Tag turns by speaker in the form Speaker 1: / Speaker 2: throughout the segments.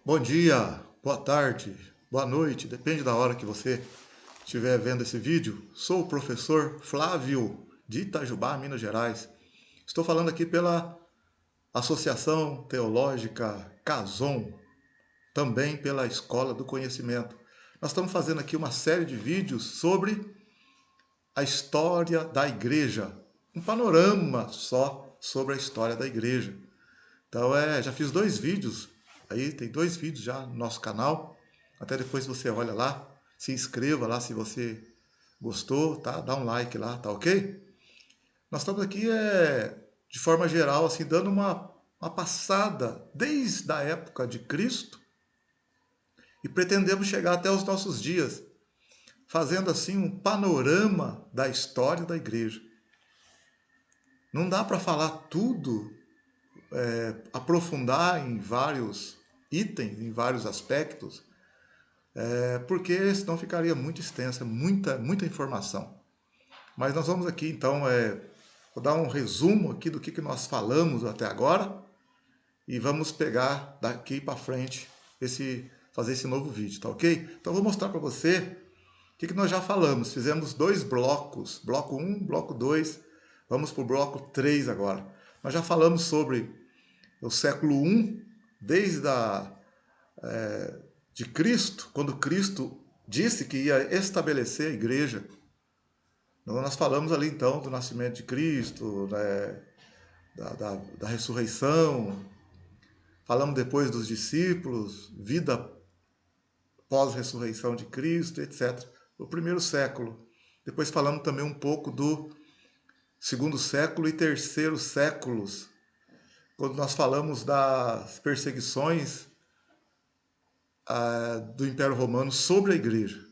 Speaker 1: Bom dia, boa tarde, boa noite, depende da hora que você estiver vendo esse vídeo. Sou o professor Flávio, de Itajubá, Minas Gerais. Estou falando aqui pela Associação Teológica Cason, também pela Escola do Conhecimento. Nós estamos fazendo aqui uma série de vídeos sobre a história da igreja, um panorama só sobre a história da igreja. Então, já fiz 2 vídeos, aí tem 2 vídeos já no nosso canal. Até depois você olha lá, se inscreva lá se você gostou, tá? Dá um like lá, tá ok? Nós estamos aqui, de forma geral, assim, dando uma passada desde a época de Cristo e pretendemos chegar até os nossos dias, fazendo assim um panorama da história da igreja. Não dá para falar tudo, aprofundar em vários itens, em vários aspectos, porque senão ficaria muito extensa, muita informação. Mas nós vamos aqui então, vou dar um resumo aqui do que nós falamos até agora e vamos pegar daqui para frente fazer esse novo vídeo, tá ok? Então eu vou mostrar para você o que nós já falamos. Fizemos 2 blocos, bloco 1, bloco 2, vamos para o bloco 3 agora. Nós já falamos sobre o século I, desde de Cristo, quando Cristo disse que ia estabelecer a igreja. Então, nós falamos ali então do nascimento de Cristo, né, da ressurreição, falamos depois dos discípulos, vida pós-ressurreição de Cristo, etc. O primeiro século. Depois falamos também um pouco do segundo século e terceiro séculos, quando nós falamos das perseguições do Império Romano sobre a igreja.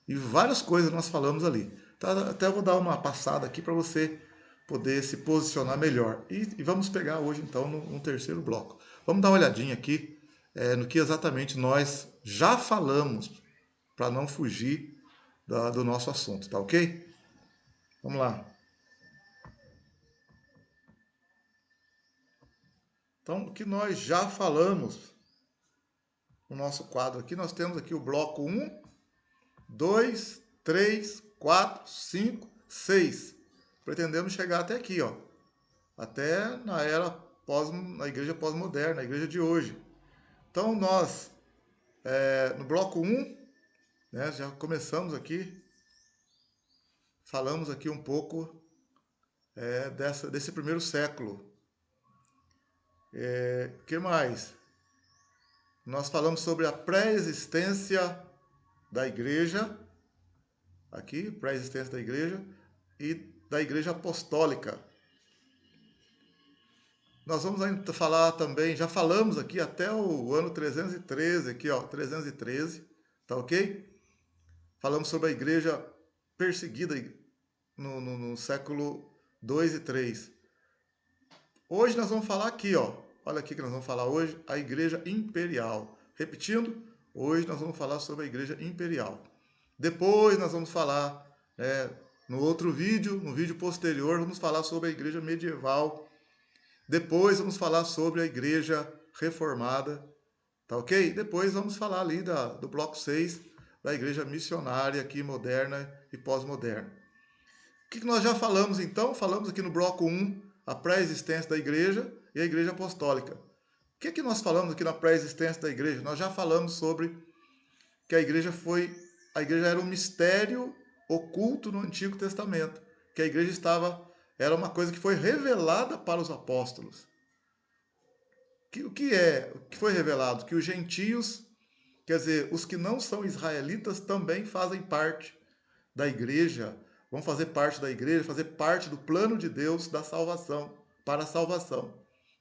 Speaker 1: E várias coisas nós falamos ali. Tá, até vou dar uma passada aqui para você poder se posicionar melhor. E vamos pegar hoje, então, no terceiro bloco. Vamos dar uma olhadinha aqui no que exatamente nós já falamos, para não fugir do nosso assunto, tá ok? Vamos lá. Então, o que nós já falamos no nosso quadro aqui, nós temos aqui o bloco 1, 2, 3, 4, 5, 6. Pretendemos chegar até aqui, ó. Até na igreja pós-moderna, na igreja de hoje. Então nós, no bloco 1, né, já começamos aqui, falamos aqui um pouco desse primeiro século. O que mais? Nós falamos sobre a pré-existência da igreja, aqui, pré-existência da igreja, e da igreja apostólica. Nós vamos ainda falar também, já falamos aqui até o ano 313, aqui ó, 313, tá ok? Falamos sobre a igreja perseguida no século 2 e 3. Hoje nós vamos falar aqui, ó, olha aqui que nós vamos falar hoje, a igreja imperial. Repetindo, hoje nós vamos falar sobre a igreja imperial. Depois nós vamos falar, no outro vídeo, no vídeo posterior, vamos falar sobre a igreja medieval. Depois vamos falar sobre a igreja reformada, tá ok? Depois vamos falar ali do bloco 6, da igreja missionária aqui, moderna e pós-moderna. O que nós já falamos então? Falamos aqui no bloco 1, a pré-existência da igreja e a igreja apostólica. O que nós falamos aqui na pré-existência da igreja? Nós já falamos sobre que a igreja era um mistério oculto no Antigo Testamento, que a igreja era uma coisa que foi revelada para os apóstolos. O que foi revelado? Que os gentios, quer dizer, os que não são israelitas, também fazem parte da igreja, vão fazer parte da igreja, fazer parte do plano de Deus da salvação, para a salvação.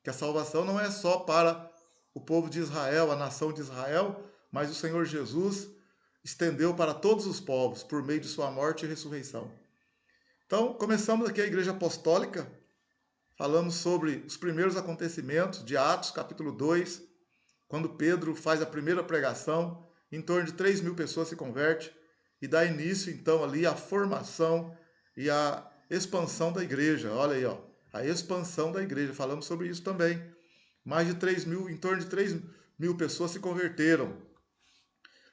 Speaker 1: Que a salvação não é só para o povo de Israel, a nação de Israel, mas o Senhor Jesus estendeu para todos os povos, por meio de sua morte e ressurreição. Então, começamos aqui a igreja apostólica, falamos sobre os primeiros acontecimentos de Atos, capítulo 2, quando Pedro faz a primeira pregação, em torno de 3.000 pessoas se convertem, e dá início, então, ali à formação e à expansão da igreja. Olha aí, ó, a expansão da igreja, falamos sobre isso também. Mais de 3.000, em torno de mil pessoas se converteram.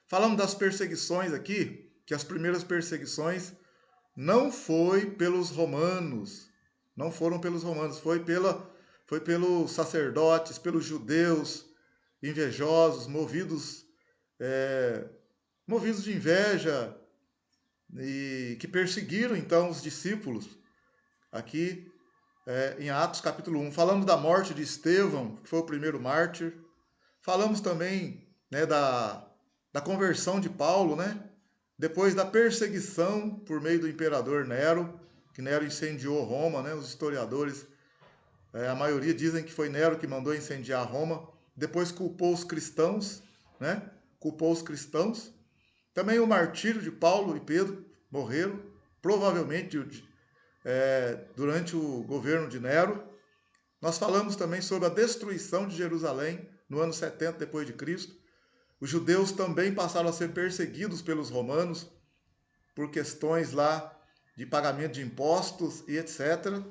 Speaker 1: Falamos das perseguições aqui, que as primeiras perseguições não foi pelos romanos, não foram pelos romanos, foi pelos sacerdotes, pelos judeus invejosos, movidos de inveja, e que perseguiram então os discípulos, aqui em Atos capítulo 1. Falamos da morte de Estevão, que foi o primeiro mártir. Falamos também, né, da conversão de Paulo, né? Depois da perseguição por meio do imperador Nero, que Nero incendiou Roma, né? Os historiadores, a maioria dizem que foi Nero que mandou incendiar Roma. Depois culpou os cristãos, né? Culpou os cristãos. Também o martírio de Paulo e Pedro morreram, provavelmente durante o governo de Nero. Nós falamos também sobre a destruição de Jerusalém no ano 70 depois de Cristo. Os judeus também passaram a ser perseguidos pelos romanos por questões lá de pagamento de impostos e etc.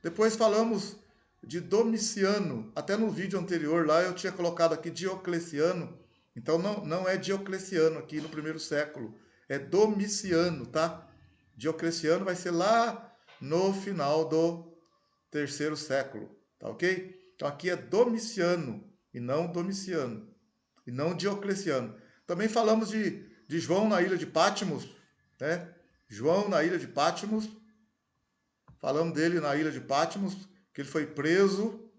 Speaker 1: Depois falamos de Domiciano. Até no vídeo anterior lá eu tinha colocado aqui Diocleciano. Então não é Diocleciano aqui no primeiro século. É Domiciano, tá? Diocleciano vai ser lá no final do terceiro século, tá ok? Então aqui é Domiciano e não Domiciano, e não Diocleciano. Também falamos de João na ilha de Patmos, né? João na ilha de Patmos, falamos dele na ilha de Patmos, que ele foi preso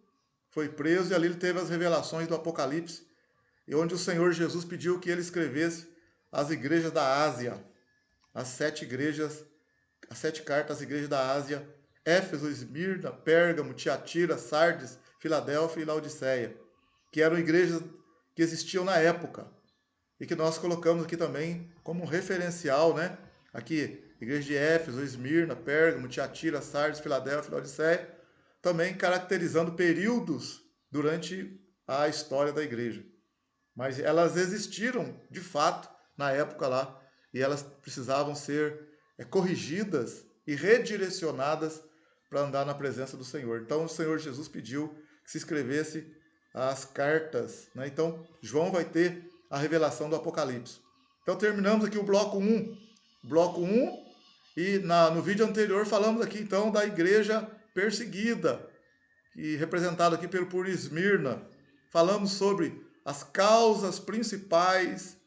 Speaker 1: e ali ele teve as revelações do Apocalipse, e onde o Senhor Jesus pediu que ele escrevesse as igrejas da Ásia, as 7 igrejas, as 7 cartas às igrejas da Ásia: Éfeso, Esmirna, Pérgamo, Tiatira, Sardes, Filadélfia e Laodiceia, que eram igrejas que existiam na época e que nós colocamos aqui também como um referencial, né? Aqui, igreja de Éfeso, Esmirna, Pérgamo, Tiatira, Sardes, Filadélfia e Laodiceia, também caracterizando períodos durante a história da igreja. Mas elas existiram, de fato, na época lá, e elas precisavam ser corrigidas e redirecionadas para andar na presença do Senhor. Então o Senhor Jesus pediu que se escrevesse as cartas, né? Então João vai ter a revelação do Apocalipse. Então terminamos aqui o bloco 1. Bloco 1, e no vídeo anterior falamos aqui então da igreja perseguida, e representado aqui por Esmirna. Falamos sobre as causas principais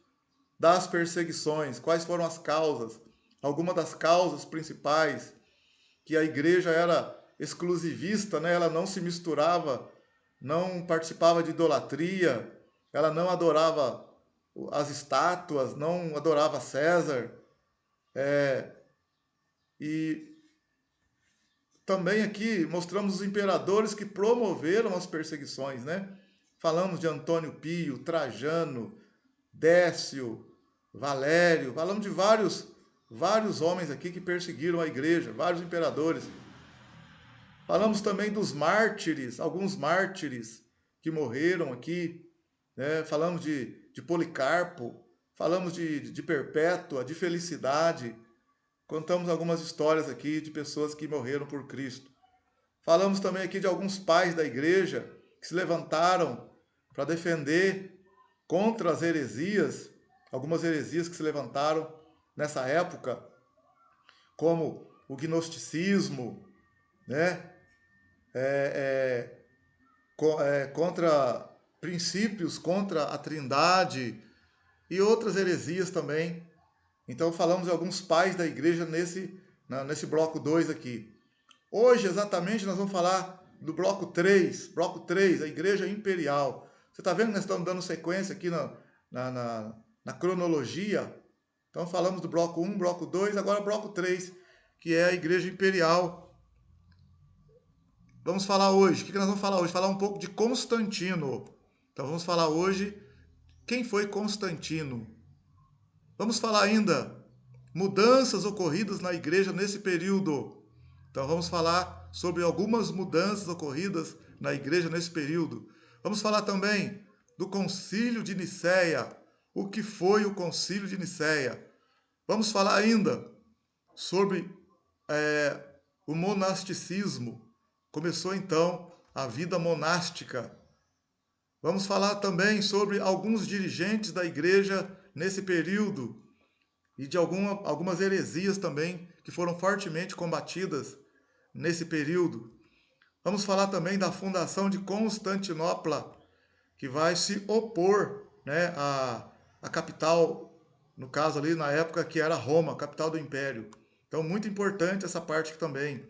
Speaker 1: das perseguições. Quais foram as causas? Algumas das causas principais: que a igreja era exclusivista, né? Ela não se misturava, não participava de idolatria, ela não adorava as estátuas, não adorava César. E também aqui mostramos os imperadores que promoveram as perseguições, né? Falamos de Antônio Pio, Trajano, Décio, Valério. Falamos de vários homens aqui que perseguiram a igreja, vários imperadores. Falamos também dos mártires, alguns mártires que morreram aqui, né? Falamos de Policarpo, falamos de Perpétua, de Felicidade. Contamos algumas histórias aqui de pessoas que morreram por Cristo. Falamos também aqui de alguns pais da igreja que se levantaram para defender contra as heresias, algumas heresias que se levantaram nessa época, como o gnosticismo, né? Contra princípios, contra a Trindade e outras heresias também. Então falamos de alguns pais da igreja nesse bloco 2 aqui. Hoje, exatamente, nós vamos falar do bloco 3, a Igreja Imperial. Você está vendo que nós estamos dando sequência aqui na cronologia? Então falamos do bloco 1, bloco 2, agora bloco 3, que é a Igreja Imperial. Vamos falar hoje, o que nós vamos falar hoje? Falar um pouco de Constantino. Então vamos falar hoje quem foi Constantino. Vamos falar ainda mudanças ocorridas na igreja nesse período. Então vamos falar sobre algumas mudanças ocorridas na igreja nesse período. Vamos falar também do Concílio de Nicéia. O que foi o Concílio de Nicéia? Vamos falar ainda sobre o monasticismo. Começou então a vida monástica. Vamos falar também sobre alguns dirigentes da igreja nesse período e de algumas heresias também que foram fortemente combatidas nesse período. Vamos falar também da fundação de Constantinopla, que vai se opor, né, à capital, no caso ali na época que era Roma, capital do Império. Então, muito importante essa parte aqui também.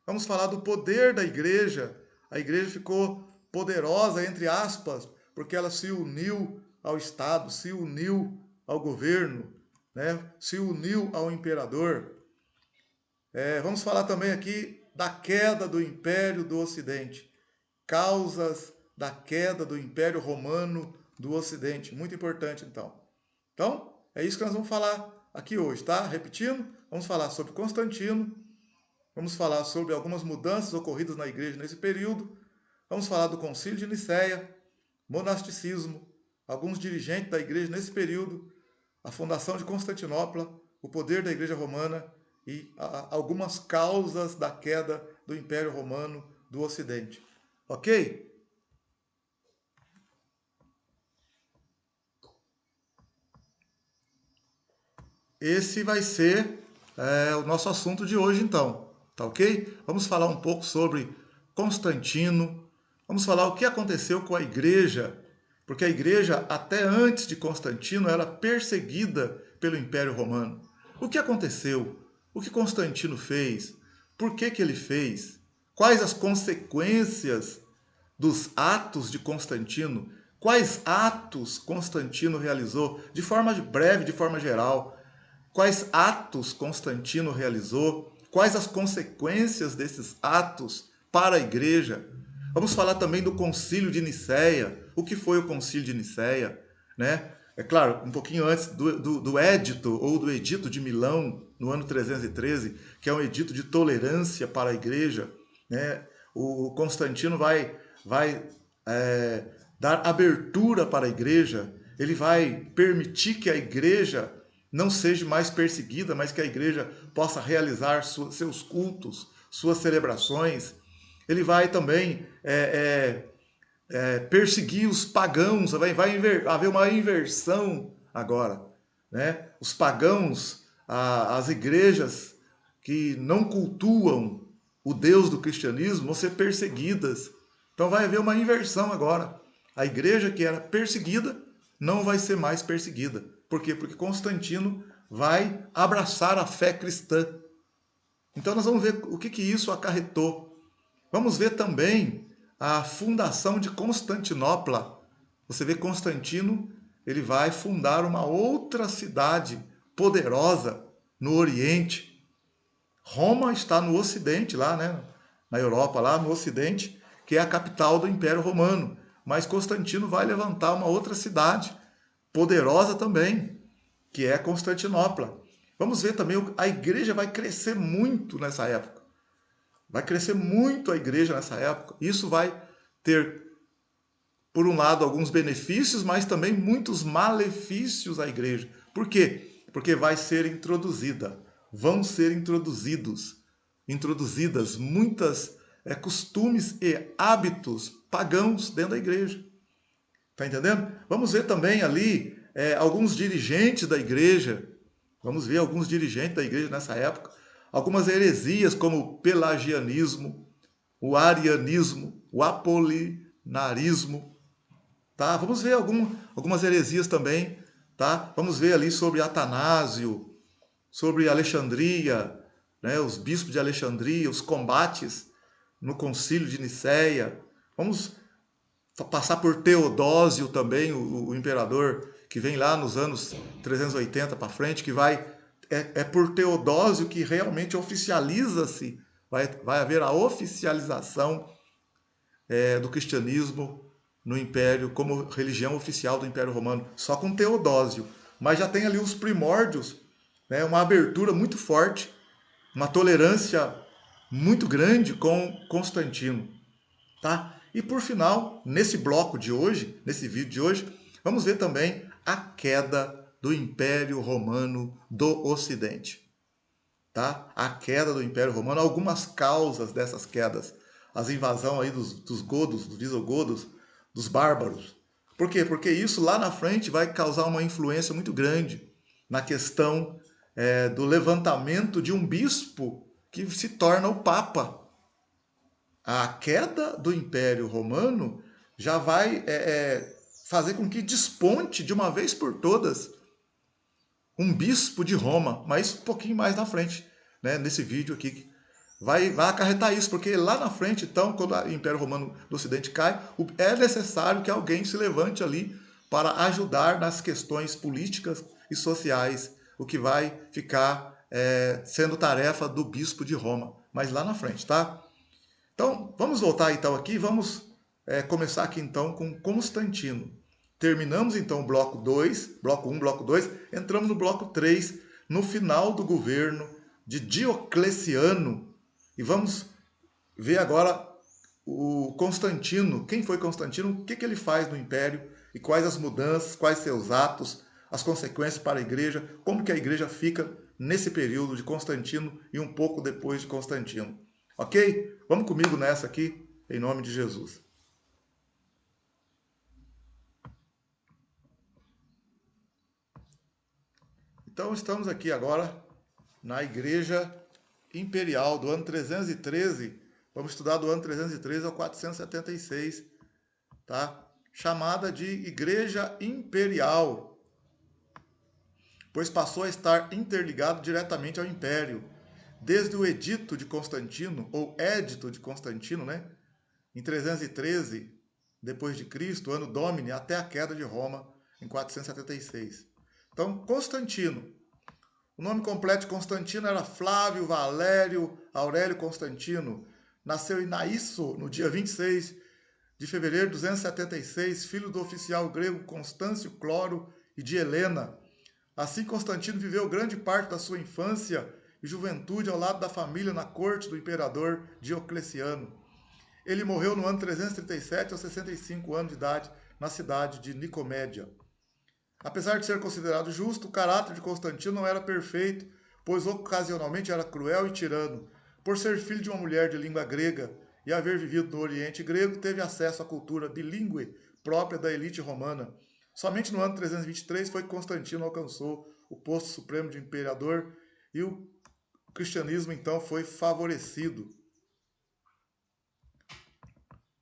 Speaker 1: Vamos falar do poder da igreja. A igreja ficou poderosa, entre aspas, porque ela se uniu ao Estado, se uniu ao governo, né, se uniu ao imperador. Vamos falar também aqui da queda do Império do Ocidente. Causas da queda do Império Romano do Ocidente. Muito importante, então. Então, é isso que nós vamos falar aqui hoje, tá? Repetindo, vamos falar sobre Constantino, vamos falar sobre algumas mudanças ocorridas na igreja nesse período, vamos falar do Concílio de Nicéia, monasticismo, alguns dirigentes da igreja nesse período, a fundação de Constantinopla, o poder da igreja romana e algumas causas da queda do Império Romano do Ocidente. Ok? Esse vai ser o nosso assunto de hoje, então. Tá ok? Vamos falar um pouco sobre Constantino. Vamos falar o que aconteceu com a igreja, porque a igreja, até antes de Constantino, era perseguida pelo Império Romano. O que aconteceu? O que Constantino fez? Por que ele fez? Quais as consequências dos atos de Constantino? Quais atos Constantino realizou? De forma breve, de forma geral. Quais atos Constantino realizou? Quais as consequências desses atos para a igreja? Vamos falar também do Concílio de Nicéia. O que foi o Concílio de Nicéia? Né? É claro, um pouquinho antes do Édito ou do Edito de Milão, no ano 313, que é um edito de tolerância para a igreja. Né? O Constantino vai dar abertura para a igreja, ele vai permitir que a igreja não seja mais perseguida, mas que a igreja possa realizar seus cultos, suas celebrações. Ele vai também perseguir os pagãos, vai haver uma inversão agora. Né? Os pagãos, as igrejas que não cultuam o Deus do cristianismo vão ser perseguidas. Então vai haver uma inversão agora. A igreja que era perseguida não vai ser mais perseguida. Por quê? Porque Constantino vai abraçar a fé cristã. Então nós vamos ver o que isso acarretou. Vamos ver também a fundação de Constantinopla. Você vê Constantino, ele vai fundar uma outra cidade poderosa no Oriente. Roma está no Ocidente, lá, né? Na Europa, lá no Ocidente, que é a capital do Império Romano. Mas Constantino vai levantar uma outra cidade poderosa também, que é Constantinopla. Vamos ver também, a igreja vai crescer muito nessa época. Vai crescer muito a igreja nessa época. Isso vai ter, por um lado, alguns benefícios, mas também muitos malefícios à igreja. Por quê? Porque vai ser introduzida, vão ser introduzidas muitas costumes e hábitos pagãos dentro da igreja. Tá entendendo? Vamos ver também ali alguns dirigentes da igreja. Vamos ver alguns dirigentes da igreja nessa época. Algumas heresias como o pelagianismo, o arianismo, o apolinarismo. Tá? Vamos ver algumas heresias também. Tá? Vamos ver ali sobre Atanásio, sobre Alexandria, né? Os bispos de Alexandria, os combates no concílio de Nicéia. Vamos passar por Teodósio também, o imperador que vem lá nos anos 380 para frente, que vai por Teodósio que realmente oficializa-se, vai haver a oficialização do cristianismo no Império como religião oficial do Império Romano, só com Teodósio. Mas já tem ali os primórdios, né, uma abertura muito forte, uma tolerância muito grande com Constantino. Tá? E por final, nesse bloco de hoje, nesse vídeo de hoje, vamos ver também a queda do Império Romano do Ocidente. Tá? A queda do Império Romano, algumas causas dessas quedas. As invasões aí dos godos, dos visigodos, dos bárbaros. Por quê? Porque isso lá na frente vai causar uma influência muito grande na questão do levantamento de um bispo que se torna o Papa. A queda do Império Romano já vai fazer com que desponte de uma vez por todas um bispo de Roma, mas um pouquinho mais na frente, né, nesse vídeo aqui. Vai acarretar isso, porque lá na frente, então, quando o Império Romano do Ocidente cai, é necessário que alguém se levante ali para ajudar nas questões políticas e sociais, o que vai ficar sendo tarefa do bispo de Roma, mas lá na frente, tá? Então, vamos voltar então aqui, vamos começar aqui então com Constantino. Terminamos então o bloco 2, bloco 1, bloco 2, entramos no bloco 3, no final do governo de Diocleciano, e vamos ver agora o Constantino. Quem foi Constantino? O que ele faz no Império? E quais as mudanças, quais seus atos, as consequências para a igreja, como que a igreja fica nesse período de Constantino e um pouco depois de Constantino. Ok? Vamos comigo nessa aqui, em nome de Jesus. Então estamos aqui agora na Igreja Imperial do ano 313. Vamos estudar do ano 313 ao 476, tá? Chamada de Igreja Imperial, pois passou a estar interligado diretamente ao Império, desde o Edito de Constantino, ou Édito de Constantino, né? Em 313 depois de Cristo, ano Domini, até a queda de Roma em 476. Então, Constantino. O nome completo de Constantino era Flávio Valério Aurélio Constantino. Nasceu em Naísso, no dia 26 de fevereiro de 276, filho do oficial grego Constâncio Cloro e de Helena. Assim, Constantino viveu grande parte da sua infância e juventude ao lado da família na corte do imperador Diocleciano. Ele morreu no ano 337, aos 65 anos de idade, na cidade de Nicomédia. Apesar de ser considerado justo, o caráter de Constantino não era perfeito, pois ocasionalmente era cruel e tirano. Por ser filho de uma mulher de língua grega e haver vivido no Oriente Grego, teve acesso à cultura bilíngue própria da elite romana. Somente no ano 323 foi que Constantino alcançou o posto supremo de imperador e o cristianismo então foi favorecido.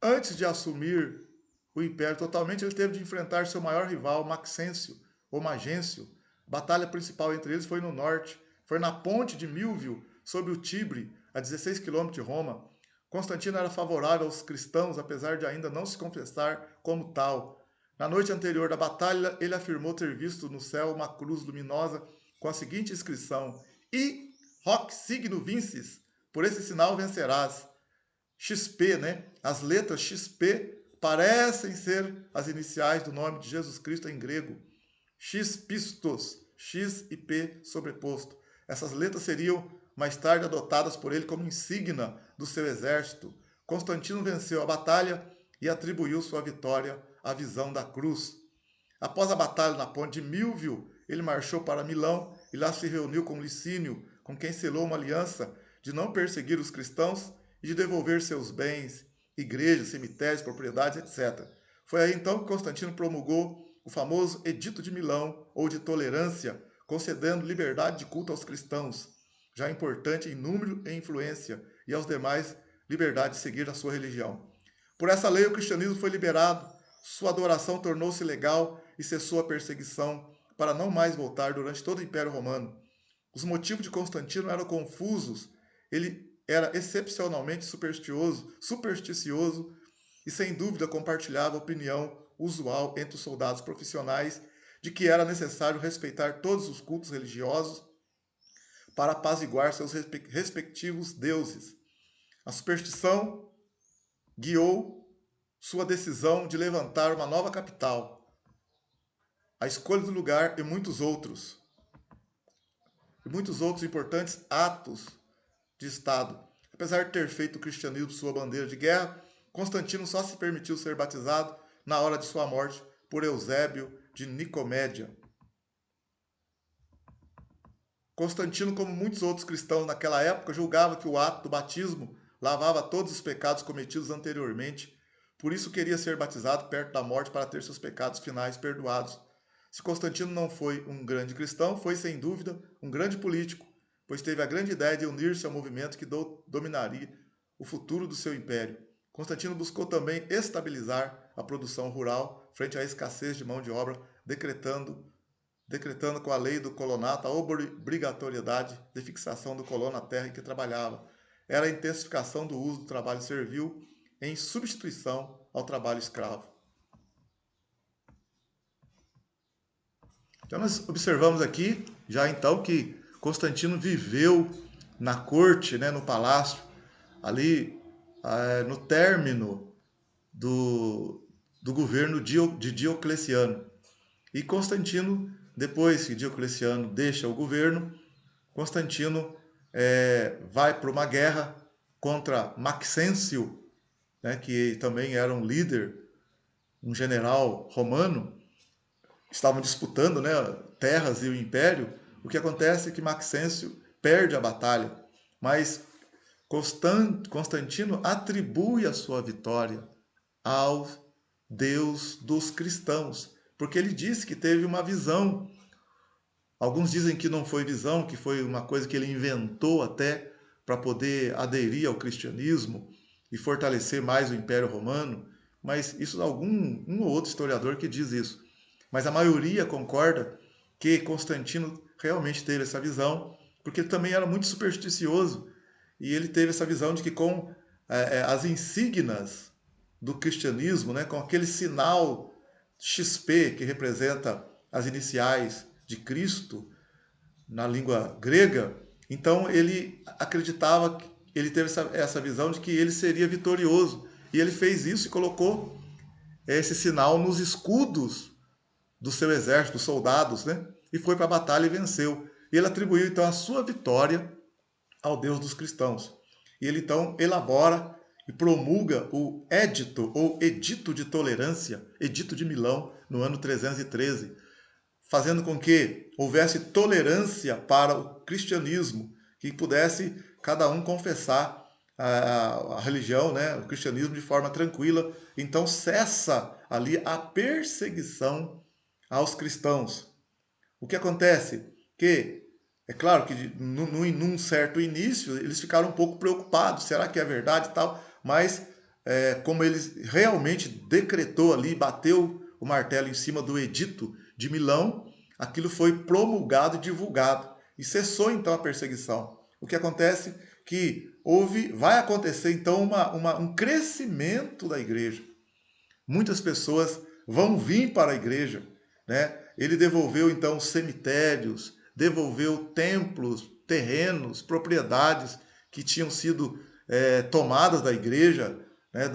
Speaker 1: Antes de assumir o império totalmente, ele teve de enfrentar seu maior rival, Maxêncio, ou Magêncio. A batalha principal entre eles foi no norte, foi na ponte de Milvio, sobre o Tibre, a 16 quilômetros de Roma. Constantino era favorável aos cristãos, apesar de ainda não se confessar como tal. Na noite anterior da batalha, ele afirmou ter visto no céu uma cruz luminosa com a seguinte inscrição: I hoc signo vinces, por esse sinal vencerás. XP, né? As letras XP parecem ser as iniciais do nome de Jesus Cristo em grego. X pistos, X e P sobreposto. Essas letras seriam mais tarde adotadas por ele como insígnia do seu exército. Constantino venceu a batalha e atribuiu sua vitória à visão da cruz. Após a batalha na ponte de Milvio, ele marchou para Milão e lá se reuniu com Licínio, com quem selou uma aliança de não perseguir os cristãos e de devolver seus bens, igrejas, cemitérios, propriedades, etc. Foi aí então que Constantino promulgou o famoso Edito de Milão, ou de tolerância, concedendo liberdade de culto aos cristãos, já importante em número e influência, e aos demais liberdade de seguir a sua religião. Por essa lei o cristianismo foi liberado, sua adoração tornou-se legal e cessou a perseguição, para não mais voltar durante todo o Império Romano. Os motivos de Constantino eram confusos, ele era excepcionalmente supersticioso e sem dúvida compartilhava a opinião usual entre os soldados profissionais de que era necessário respeitar todos os cultos religiosos para apaziguar seus respectivos deuses. A superstição guiou sua decisão de levantar uma nova capital, a escolha do lugar e muitos outros importantes atos de Estado. Apesar de ter feito o cristianismo sua bandeira de guerra, Constantino só se permitiu ser batizado na hora de sua morte por Eusébio de Nicomédia. Constantino, como muitos outros cristãos naquela época, julgava que o ato do batismo lavava todos os pecados cometidos anteriormente, por isso queria ser batizado perto da morte para ter seus pecados finais perdoados. Se Constantino não foi um grande cristão, foi sem dúvida um grande político, pois teve a grande ideia de unir-se ao movimento que dominaria o futuro do seu império. Constantino buscou também estabilizar a produção rural frente à escassez de mão de obra, decretando com a lei do colonato a obrigatoriedade de fixação do colono na terra em que trabalhava. Era a intensificação do uso do trabalho servil em substituição ao trabalho escravo. Então nós observamos aqui, já então, que Constantino viveu na corte, né, no palácio, ali no término do governo de Diocleciano. E Constantino, depois que Diocleciano deixa o governo, Constantino vai para uma guerra contra Maxêncio, né, que também era um líder, um general romano. Estavam disputando, né, terras e o império. O que acontece é que Maxêncio perde a batalha, mas Constantino atribui a sua vitória ao Deus dos cristãos, porque ele disse que teve uma visão. Alguns dizem que não foi visão, que foi uma coisa que ele inventou até para poder aderir ao cristianismo e fortalecer mais o Império Romano, mas isso um ou outro historiador que diz isso. Mas a maioria concorda que Constantino realmente teve essa visão, porque ele também era muito supersticioso e ele teve essa visão de que com as insígnias do cristianismo, né, com aquele sinal XP que representa as iniciais de Cristo na língua grega, então ele acreditava, ele teve essa visão de que ele seria vitorioso. E ele fez isso e colocou esse sinal nos escudos do seu exército, dos soldados, né? E foi para a batalha e venceu. E ele atribuiu então a sua vitória ao Deus dos cristãos. E ele então elabora e promulga o Édito ou Edito de Tolerância, Edito de Milão, no ano 313, fazendo com que houvesse tolerância para o cristianismo, que pudesse cada um confessar a religião, né, o cristianismo de forma tranquila. Então cessa ali a perseguição aos cristãos. O que acontece? Que, é claro que num certo início eles ficaram um pouco preocupados, será que é verdade e tal, mas como eles realmente decretou ali, bateu o martelo em cima do edito de Milão, aquilo foi promulgado e divulgado, e cessou então a perseguição. O que acontece? Que vai acontecer então um crescimento da igreja. Muitas pessoas vão vir para a igreja, né? Ele devolveu então cemitérios, devolveu templos, terrenos, propriedades que tinham sido tomadas da igreja, né?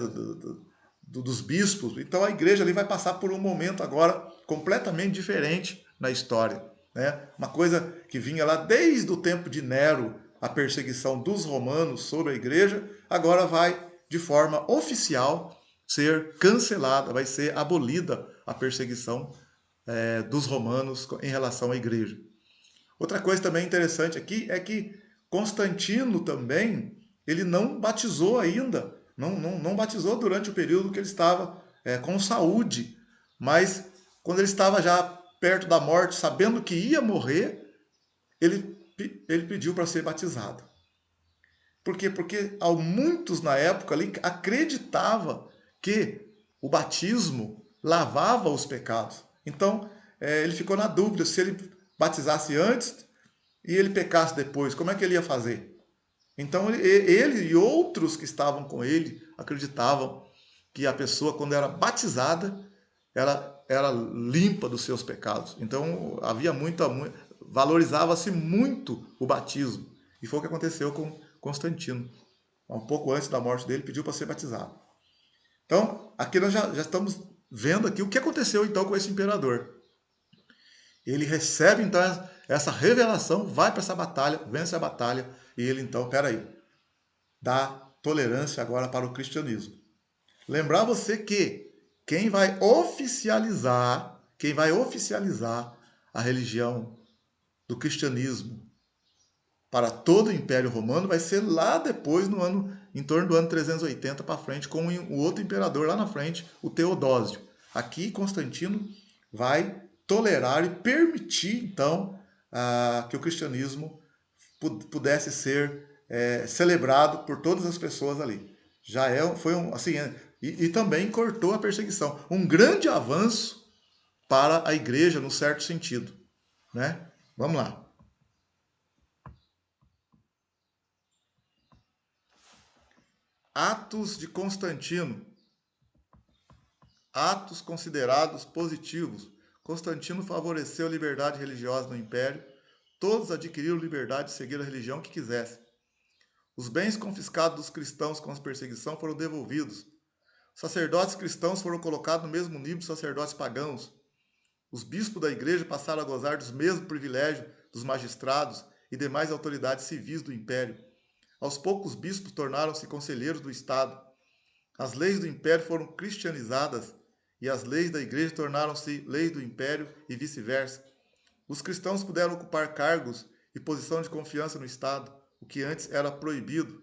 Speaker 1: Dos bispos. Então a igreja ali vai passar por um momento agora completamente diferente na história, né? Uma coisa que vinha lá desde o tempo de Nero, a perseguição dos romanos sobre a igreja, agora vai de forma oficial ser cancelada, vai ser abolida a perseguição dos romanos em relação à igreja. Outra coisa também interessante aqui é que Constantino também, ele não batizou ainda, não batizou durante o período que ele estava com saúde, mas quando ele estava já perto da morte, sabendo que ia morrer, ele pediu para ser batizado. Por quê? Porque muitos na época ali acreditavam que o batismo lavava os pecados. Então, ele ficou na dúvida se ele batizasse antes e ele pecasse depois, como é que ele ia fazer? Então, ele e outros que estavam com ele acreditavam que a pessoa, quando era batizada, ela era limpa dos seus pecados. Então, havia valorizava-se muito o batismo. E foi o que aconteceu com Constantino. Um pouco antes da morte dele, pediu para ser batizado. Então, aqui nós já estamos vendo aqui o que aconteceu então com esse imperador. Ele recebe então essa revelação, vai para essa batalha, vence a batalha, e ele então, peraí, dá tolerância agora para o cristianismo. Lembrar você que quem vai oficializar a religião do cristianismo para todo o Império Romano vai ser lá depois, em torno do ano 380 para frente, com o outro imperador lá na frente, o Teodósio. Aqui Constantino vai tolerar e permitir, então, que o cristianismo pudesse ser celebrado por todas as pessoas ali. E também cortou a perseguição. Um grande avanço para a igreja, no certo sentido, né? Vamos lá. Atos de Constantino. Atos considerados positivos. Constantino favoreceu a liberdade religiosa no Império. Todos adquiriram liberdade de seguir a religião que quisessem. Os bens confiscados dos cristãos com a perseguição foram devolvidos. Sacerdotes cristãos foram colocados no mesmo nível de sacerdotes pagãos. Os bispos da igreja passaram a gozar dos mesmos privilégios dos magistrados e demais autoridades civis do Império. Aos poucos, os bispos tornaram-se conselheiros do Estado. As leis do Império foram cristianizadas e as leis da igreja tornaram-se leis do Império e vice-versa. Os cristãos puderam ocupar cargos e posição de confiança no Estado, o que antes era proibido.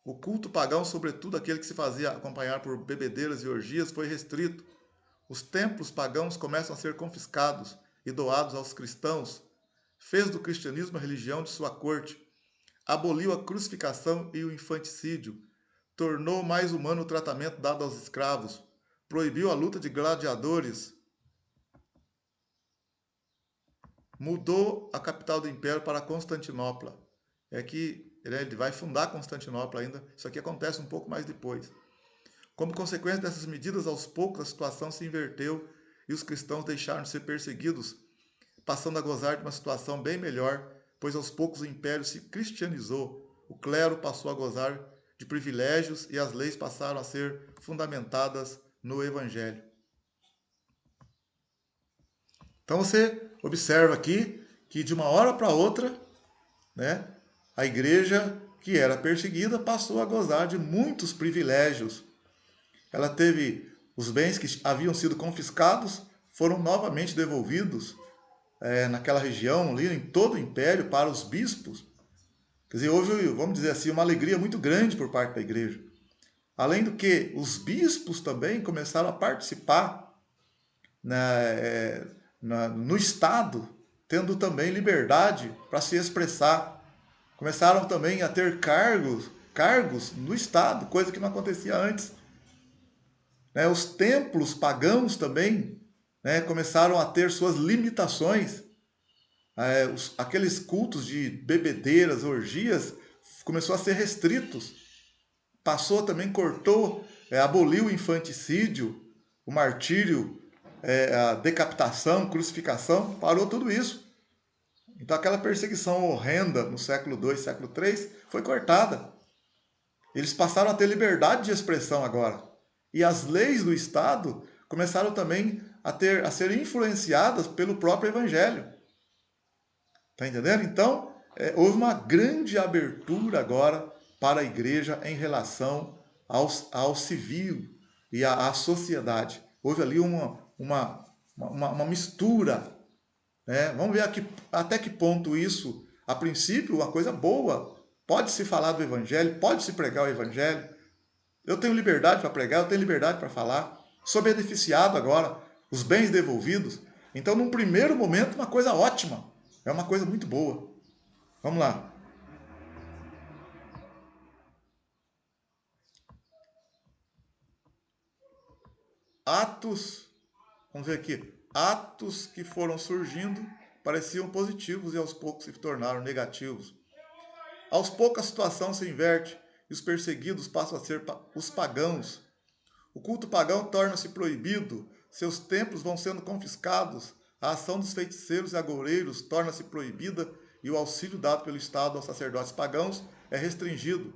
Speaker 1: O culto pagão, sobretudo aquele que se fazia acompanhar por bebedeiras e orgias, foi restrito. Os templos pagãos começam a ser confiscados e doados aos cristãos. Fez do cristianismo a religião de sua corte. Aboliu a crucificação e o infanticídio. Tornou mais humano o tratamento dado aos escravos. Proibiu a luta de gladiadores. Mudou a capital do império para Constantinopla. É que ele vai fundar Constantinopla ainda. Isso aqui acontece um pouco mais depois. Como consequência dessas medidas, aos poucos a situação se inverteu e os cristãos deixaram de ser perseguidos, passando a gozar de uma situação bem melhor, pois aos poucos o império se cristianizou, o clero passou a gozar de privilégios e as leis passaram a ser fundamentadas no evangelho. Então você observa aqui que de uma hora para outra, né, a igreja que era perseguida passou a gozar de muitos privilégios. Ela teve os bens que haviam sido confiscados, foram novamente devolvidos naquela região, ali em todo o império, para os bispos. Quer dizer, houve, vamos dizer assim, uma alegria muito grande por parte da igreja. Além do que, os bispos também começaram a participar no Estado, tendo também liberdade para se expressar. Começaram também a ter cargos no Estado, coisa que não acontecia antes. Os templos pagãos também começaram a ter suas limitações. Aqueles cultos de bebedeiras, orgias, começou a ser restritos. Passou também, cortou, aboliu o infanticídio, o martírio, a decapitação, crucificação, parou tudo isso. Então aquela perseguição horrenda no século II, século III, foi cortada. Eles passaram a ter liberdade de expressão agora. E as leis do Estado começaram também a ser influenciadas pelo próprio Evangelho. Está entendendo? Então, houve uma grande abertura agora para a igreja em relação ao civil e à sociedade. Houve ali uma mistura. Vamos ver até que ponto isso, a princípio, uma coisa boa. Pode-se falar do Evangelho, pode-se pregar o Evangelho. Eu tenho liberdade para pregar, eu tenho liberdade para falar. Sou beneficiado agora, os bens devolvidos. Então, num primeiro momento, uma coisa ótima. É uma coisa muito boa. Vamos lá. Atos, vamos ver aqui. Atos que foram surgindo pareciam positivos e aos poucos se tornaram negativos. Aos poucos a situação se inverte e os perseguidos passam a ser os pagãos. O culto pagão torna-se proibido, seus templos vão sendo confiscados, a ação dos feiticeiros e agoureiros torna-se proibida e o auxílio dado pelo Estado aos sacerdotes pagãos é restringido.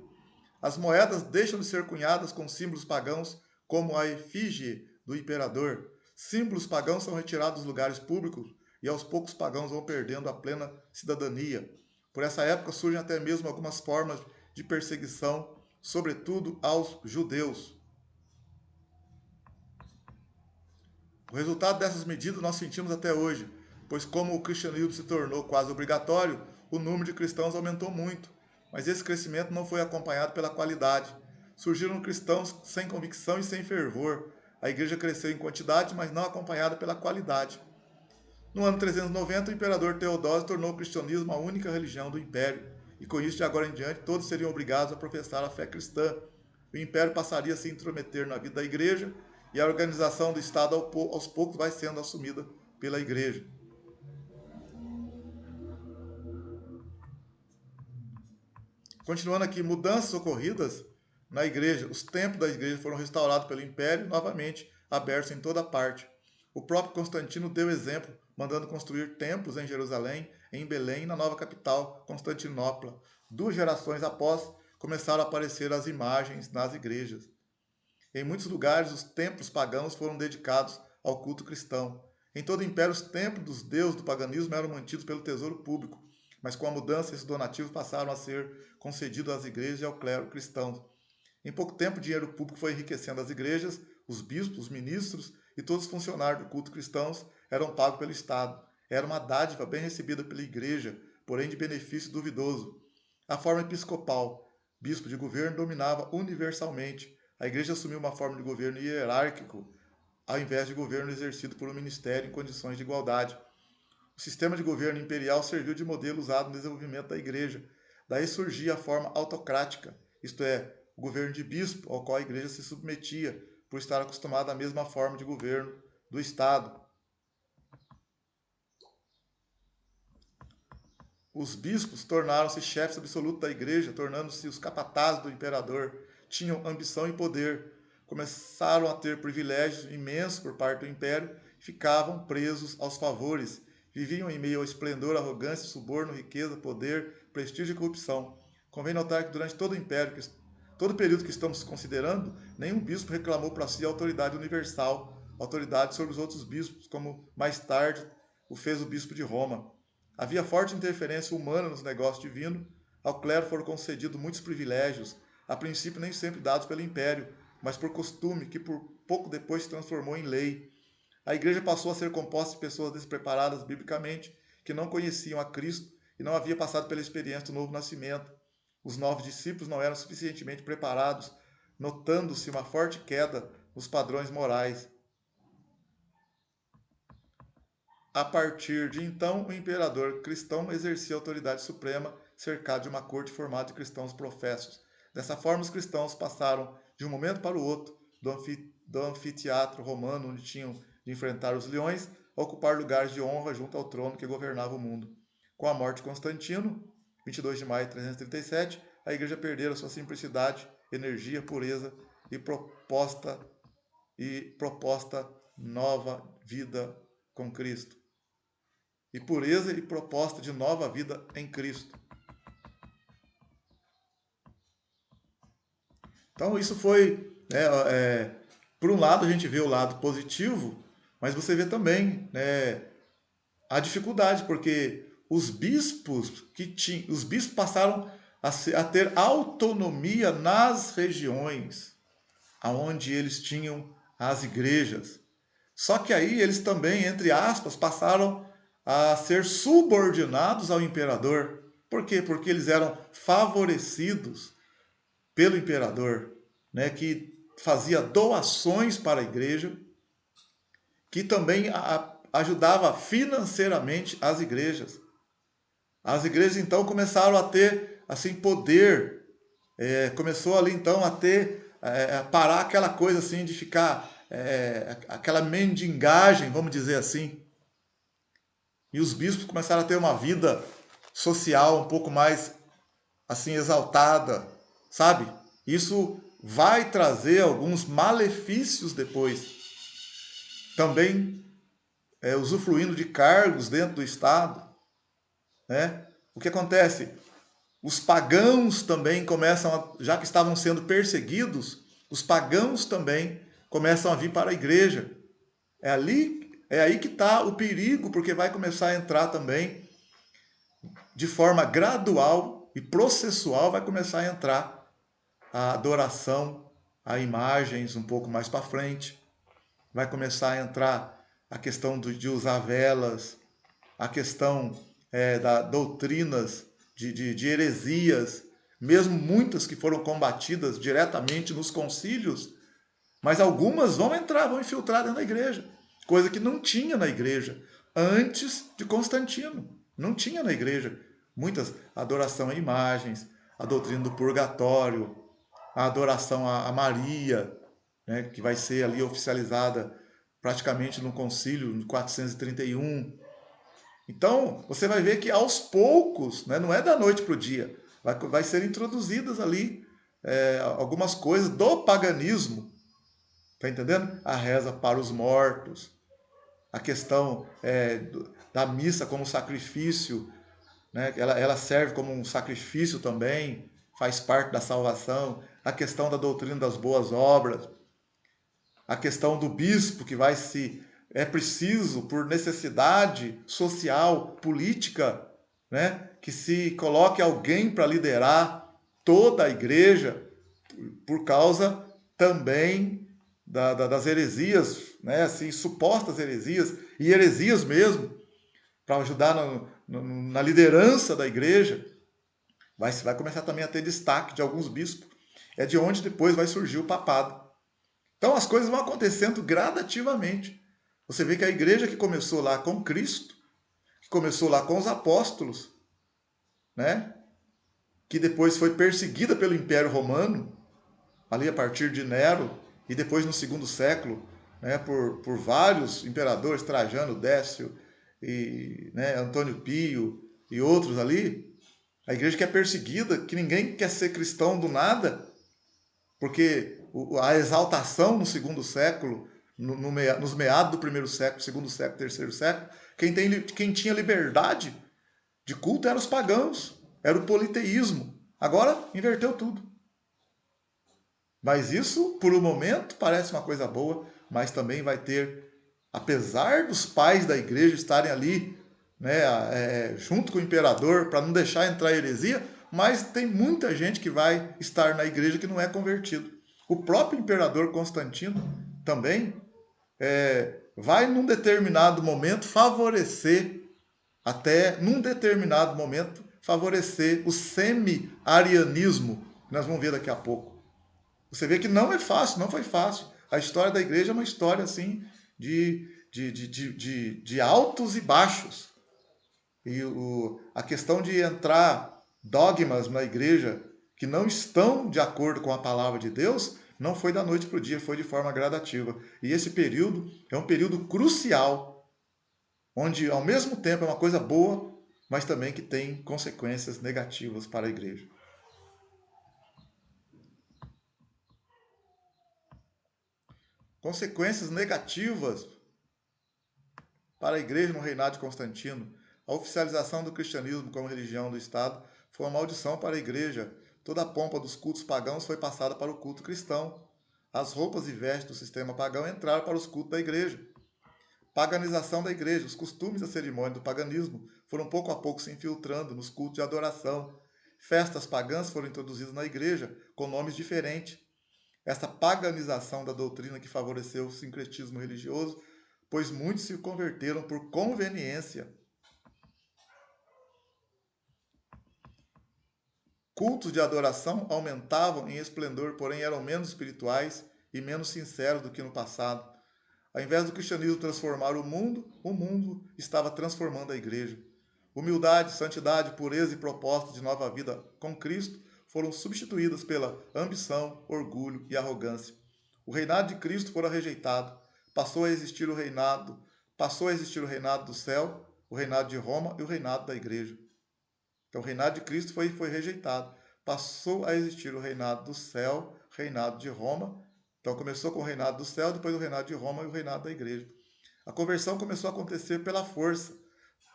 Speaker 1: As moedas deixam de ser cunhadas com símbolos pagãos, como a efígie do imperador. Símbolos pagãos são retirados dos lugares públicos e aos poucos pagãos vão perdendo a plena cidadania. Por essa época surgem até mesmo algumas formas de perseguição, sobretudo aos judeus. O resultado dessas medidas nós sentimos até hoje. pois como o cristianismo se tornou quase obrigatório, o número de cristãos aumentou muito, mas esse crescimento não foi acompanhado pela qualidade. Surgiram cristãos sem convicção e sem fervor. A igreja cresceu em quantidade, mas não acompanhada pela qualidade. No ano 390, o imperador Teodósio tornou o cristianismo a única religião do império, e com isso, de agora em diante, todos seriam obrigados a professar a fé cristã. O império passaria a se intrometer na vida da igreja, e a organização do Estado aos poucos vai sendo assumida pela igreja. Continuando aqui, mudanças ocorridas na igreja. Os templos da igreja foram restaurados pelo império, novamente abertos em toda parte. O próprio Constantino deu exemplo, mandando construir templos em Jerusalém, em Belém, na nova capital, Constantinopla. 2 gerações após, começaram a aparecer as imagens nas igrejas. Em muitos lugares, os templos pagãos foram dedicados ao culto cristão. Em todo o império, os templos dos deuses do paganismo eram mantidos pelo tesouro público, mas com a mudança, esses donativos passaram a ser concedidos às igrejas e ao clero cristão. Em pouco tempo, o dinheiro público foi enriquecendo as igrejas, os bispos, os ministros e todos os funcionários do culto cristãos eram pagos pelo Estado. Era uma dádiva bem recebida pela igreja, porém de benefício duvidoso. A forma episcopal, bispo de governo, dominava universalmente. A igreja assumiu uma forma de governo hierárquico, ao invés de governo exercido por um ministério em condições de igualdade. O sistema de governo imperial serviu de modelo usado no desenvolvimento da igreja. Daí surgia a forma autocrática, isto é, o governo de bispo, ao qual a igreja se submetia, por estar acostumada à mesma forma de governo do Estado. Os bispos tornaram-se chefes absolutos da igreja, tornando-se os capatazes do imperador. Tinham ambição e poder. Começaram a ter privilégios imensos por parte do império e ficavam presos aos favores. Viviam em meio ao esplendor, arrogância, suborno, riqueza, poder, prestígio e corrupção. Convém notar que durante todo o império, todo o período que estamos considerando, nenhum bispo reclamou para si a autoridade universal, autoridade sobre os outros bispos, como mais tarde o fez o bispo de Roma. Havia forte interferência humana nos negócios divinos. Ao clero foram concedidos muitos privilégios, a princípio nem sempre dados pelo império, mas por costume, que por pouco depois se transformou em lei. A igreja passou a ser composta de pessoas despreparadas biblicamente, que não conheciam a Cristo e não havia passado pela experiência do novo nascimento. Os novos discípulos não eram suficientemente preparados, notando-se uma forte queda nos padrões morais. A partir de então, o imperador cristão exercia a autoridade suprema, cercado de uma corte formada de cristãos professos. Dessa forma, os cristãos passaram, de um momento para o outro, do anfiteatro romano, onde tinham de enfrentar os leões, a ocupar lugares de honra junto ao trono que governava o mundo. Com a morte de Constantino, 22 de maio de 337, a igreja perdera sua simplicidade, energia, pureza e proposta nova vida com Cristo. E pureza e proposta de nova vida em Cristo. Então isso foi, por um lado a gente vê o lado positivo, mas você vê também, né, a dificuldade, porque os bispos passaram a ter autonomia nas regiões aonde eles tinham as igrejas. Só que aí eles também, entre aspas, passaram a ser subordinados ao imperador. Por quê? Porque eles eram favorecidos pelo imperador, né, que fazia doações para a igreja, que também ajudava financeiramente as igrejas. As igrejas então começaram a ter assim poder, começou ali então a ter parar aquela coisa assim de ficar aquela mendigagem, vamos dizer assim. E os bispos começaram a ter uma vida social um pouco mais assim exaltada, sabe? Isso vai trazer alguns malefícios depois. Também usufruindo de cargos dentro do Estado, né? O que acontece? Os pagãos também começam, já que estavam sendo perseguidos, os pagãos também começam a vir para a igreja. É aí que está o perigo, porque vai começar a entrar também, de forma gradual e processual, vai começar a entrar a adoração a imagens um pouco mais para frente. Vai começar a entrar a questão de usar velas, a questão das doutrinas de heresias, mesmo muitas que foram combatidas diretamente nos concílios, mas algumas vão entrar, vão infiltrar dentro da igreja, coisa que não tinha na igreja antes de Constantino. Não tinha na igreja. Muitas, adoração a imagens, a doutrina do purgatório, a adoração a Maria, né, que vai ser ali oficializada praticamente no concílio de 431. Então, você vai ver que aos poucos, né, não é da noite para o dia, vai ser introduzidas ali algumas coisas do paganismo. Está entendendo? A reza para os mortos, a questão da missa como sacrifício, né? Ela serve como um sacrifício também, faz parte da salvação. A questão da doutrina das boas obras, a questão do bispo que vai se é preciso por necessidade social, política, né? Que se coloque alguém para liderar toda a igreja por causa também das heresias, né? Assim, supostas heresias e heresias mesmo, para ajudar na liderança da igreja. Vai começar também a ter destaque de alguns bispos. É de onde depois vai surgir o papado. Então as coisas vão acontecendo gradativamente. Você vê que a igreja que começou lá com Cristo, que começou lá com os apóstolos, né? Que depois foi perseguida pelo Império Romano, ali a partir de Nero, e depois no segundo século, né, por vários imperadores, Trajano, Décio, e, né, Antônio Pio e outros ali, a igreja que é perseguida, que ninguém quer ser cristão do nada, porque a exaltação no segundo século, nos meados do primeiro século, segundo século, terceiro século, quem tinha liberdade de culto eram os pagãos, era o politeísmo. Agora inverteu tudo. Mas isso, por um momento, parece uma coisa boa, mas também vai ter, apesar dos pais da igreja estarem ali, né, junto com o imperador, para não deixar entrar heresia, mas tem muita gente que vai estar na igreja que não é convertido. O próprio imperador Constantino também vai, num determinado momento, favorecer o semi-arianismo, que nós vamos ver daqui a pouco. Você vê que não é fácil, não foi fácil. A história da igreja é uma história assim de altos e baixos. E a questão de entrar dogmas na igreja que não estão de acordo com a palavra de Deus não foi da noite para o dia, foi de forma gradativa. E esse período é um período crucial, onde ao mesmo tempo é uma coisa boa, mas também que tem consequências negativas para a igreja. Consequências negativas para a igreja no reinado de Constantino. A oficialização do cristianismo como religião do Estado foi uma maldição para a igreja. Toda a pompa dos cultos pagãos foi passada para o culto cristão. As roupas e vestes do sistema pagão entraram para os cultos da igreja. Paganização da igreja. Os costumes e a cerimônia do paganismo foram pouco a pouco se infiltrando nos cultos de adoração. Festas pagãs foram introduzidas na igreja com nomes diferentes. Essa paganização da doutrina que favoreceu o sincretismo religioso, pois muitos se converteram por conveniência. Cultos de adoração aumentavam em esplendor, porém eram menos espirituais e menos sinceros do que no passado. Ao invés do cristianismo transformar o mundo estava transformando a igreja. Humildade, santidade, pureza e proposta de nova vida com Cristo foram substituídas pela ambição, orgulho e arrogância. O reinado de Cristo fora rejeitado. Passou a existir o reinado do céu, o reinado de Roma e o reinado da igreja. Então o reinado de Cristo foi rejeitado. Passou a existir o reinado do céu, reinado de Roma. Então começou com o reinado do céu, depois o reinado de Roma e o reinado da igreja. A conversão começou a acontecer pela força.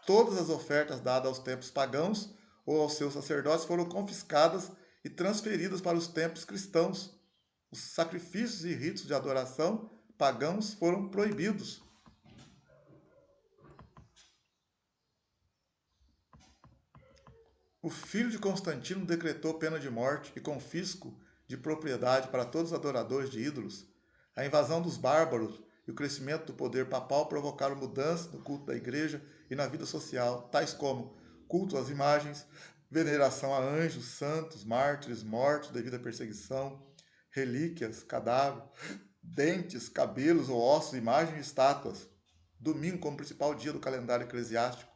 Speaker 1: Todas as ofertas dadas aos templos pagãos ou aos seus sacerdotes foram confiscadas e transferidas para os templos cristãos. Os sacrifícios e ritos de adoração pagãos foram proibidos. O filho de Constantino decretou pena de morte e confisco de propriedade para todos os adoradores de ídolos. A invasão dos bárbaros e o crescimento do poder papal provocaram mudanças no culto da igreja e na vida social, tais como culto às imagens, veneração a anjos, santos, mártires, mortos devido à perseguição, relíquias, cadáveres, dentes, cabelos ou ossos, imagens e estátuas. Domingo como principal dia do calendário eclesiástico.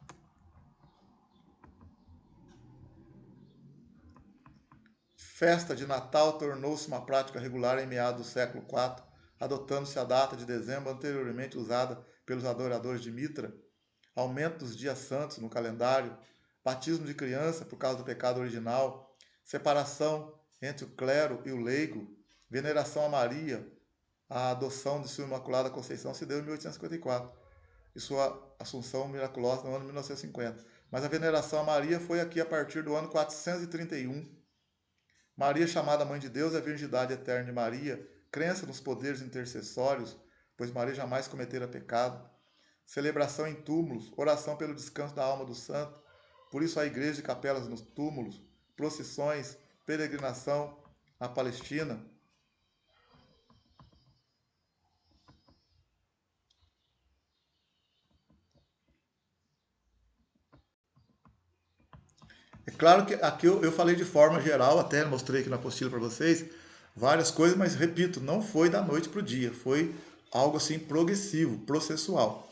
Speaker 1: Festa de Natal tornou-se uma prática regular em meados do século IV, adotando-se a data de dezembro anteriormente usada pelos adoradores de Mitra. Aumento dos dias santos no calendário, batismo de criança por causa do pecado original, separação entre o clero e o leigo, veneração a Maria, a adoção de sua Imaculada Conceição se deu em 1854 e sua assunção miraculosa no ano 1950. Mas a veneração a Maria foi aqui a partir do ano 431. Maria, chamada Mãe de Deus, a virgindade eterna de Maria, crença nos poderes intercessórios, pois Maria jamais cometera pecado, celebração em túmulos, oração pelo descanso da alma do santo, por isso a igreja de capelas nos túmulos, procissões, peregrinação à Palestina. É claro que aqui eu falei de forma geral, até mostrei aqui na apostila para vocês, várias coisas, mas repito, não foi da noite para o dia, foi algo assim progressivo, processual.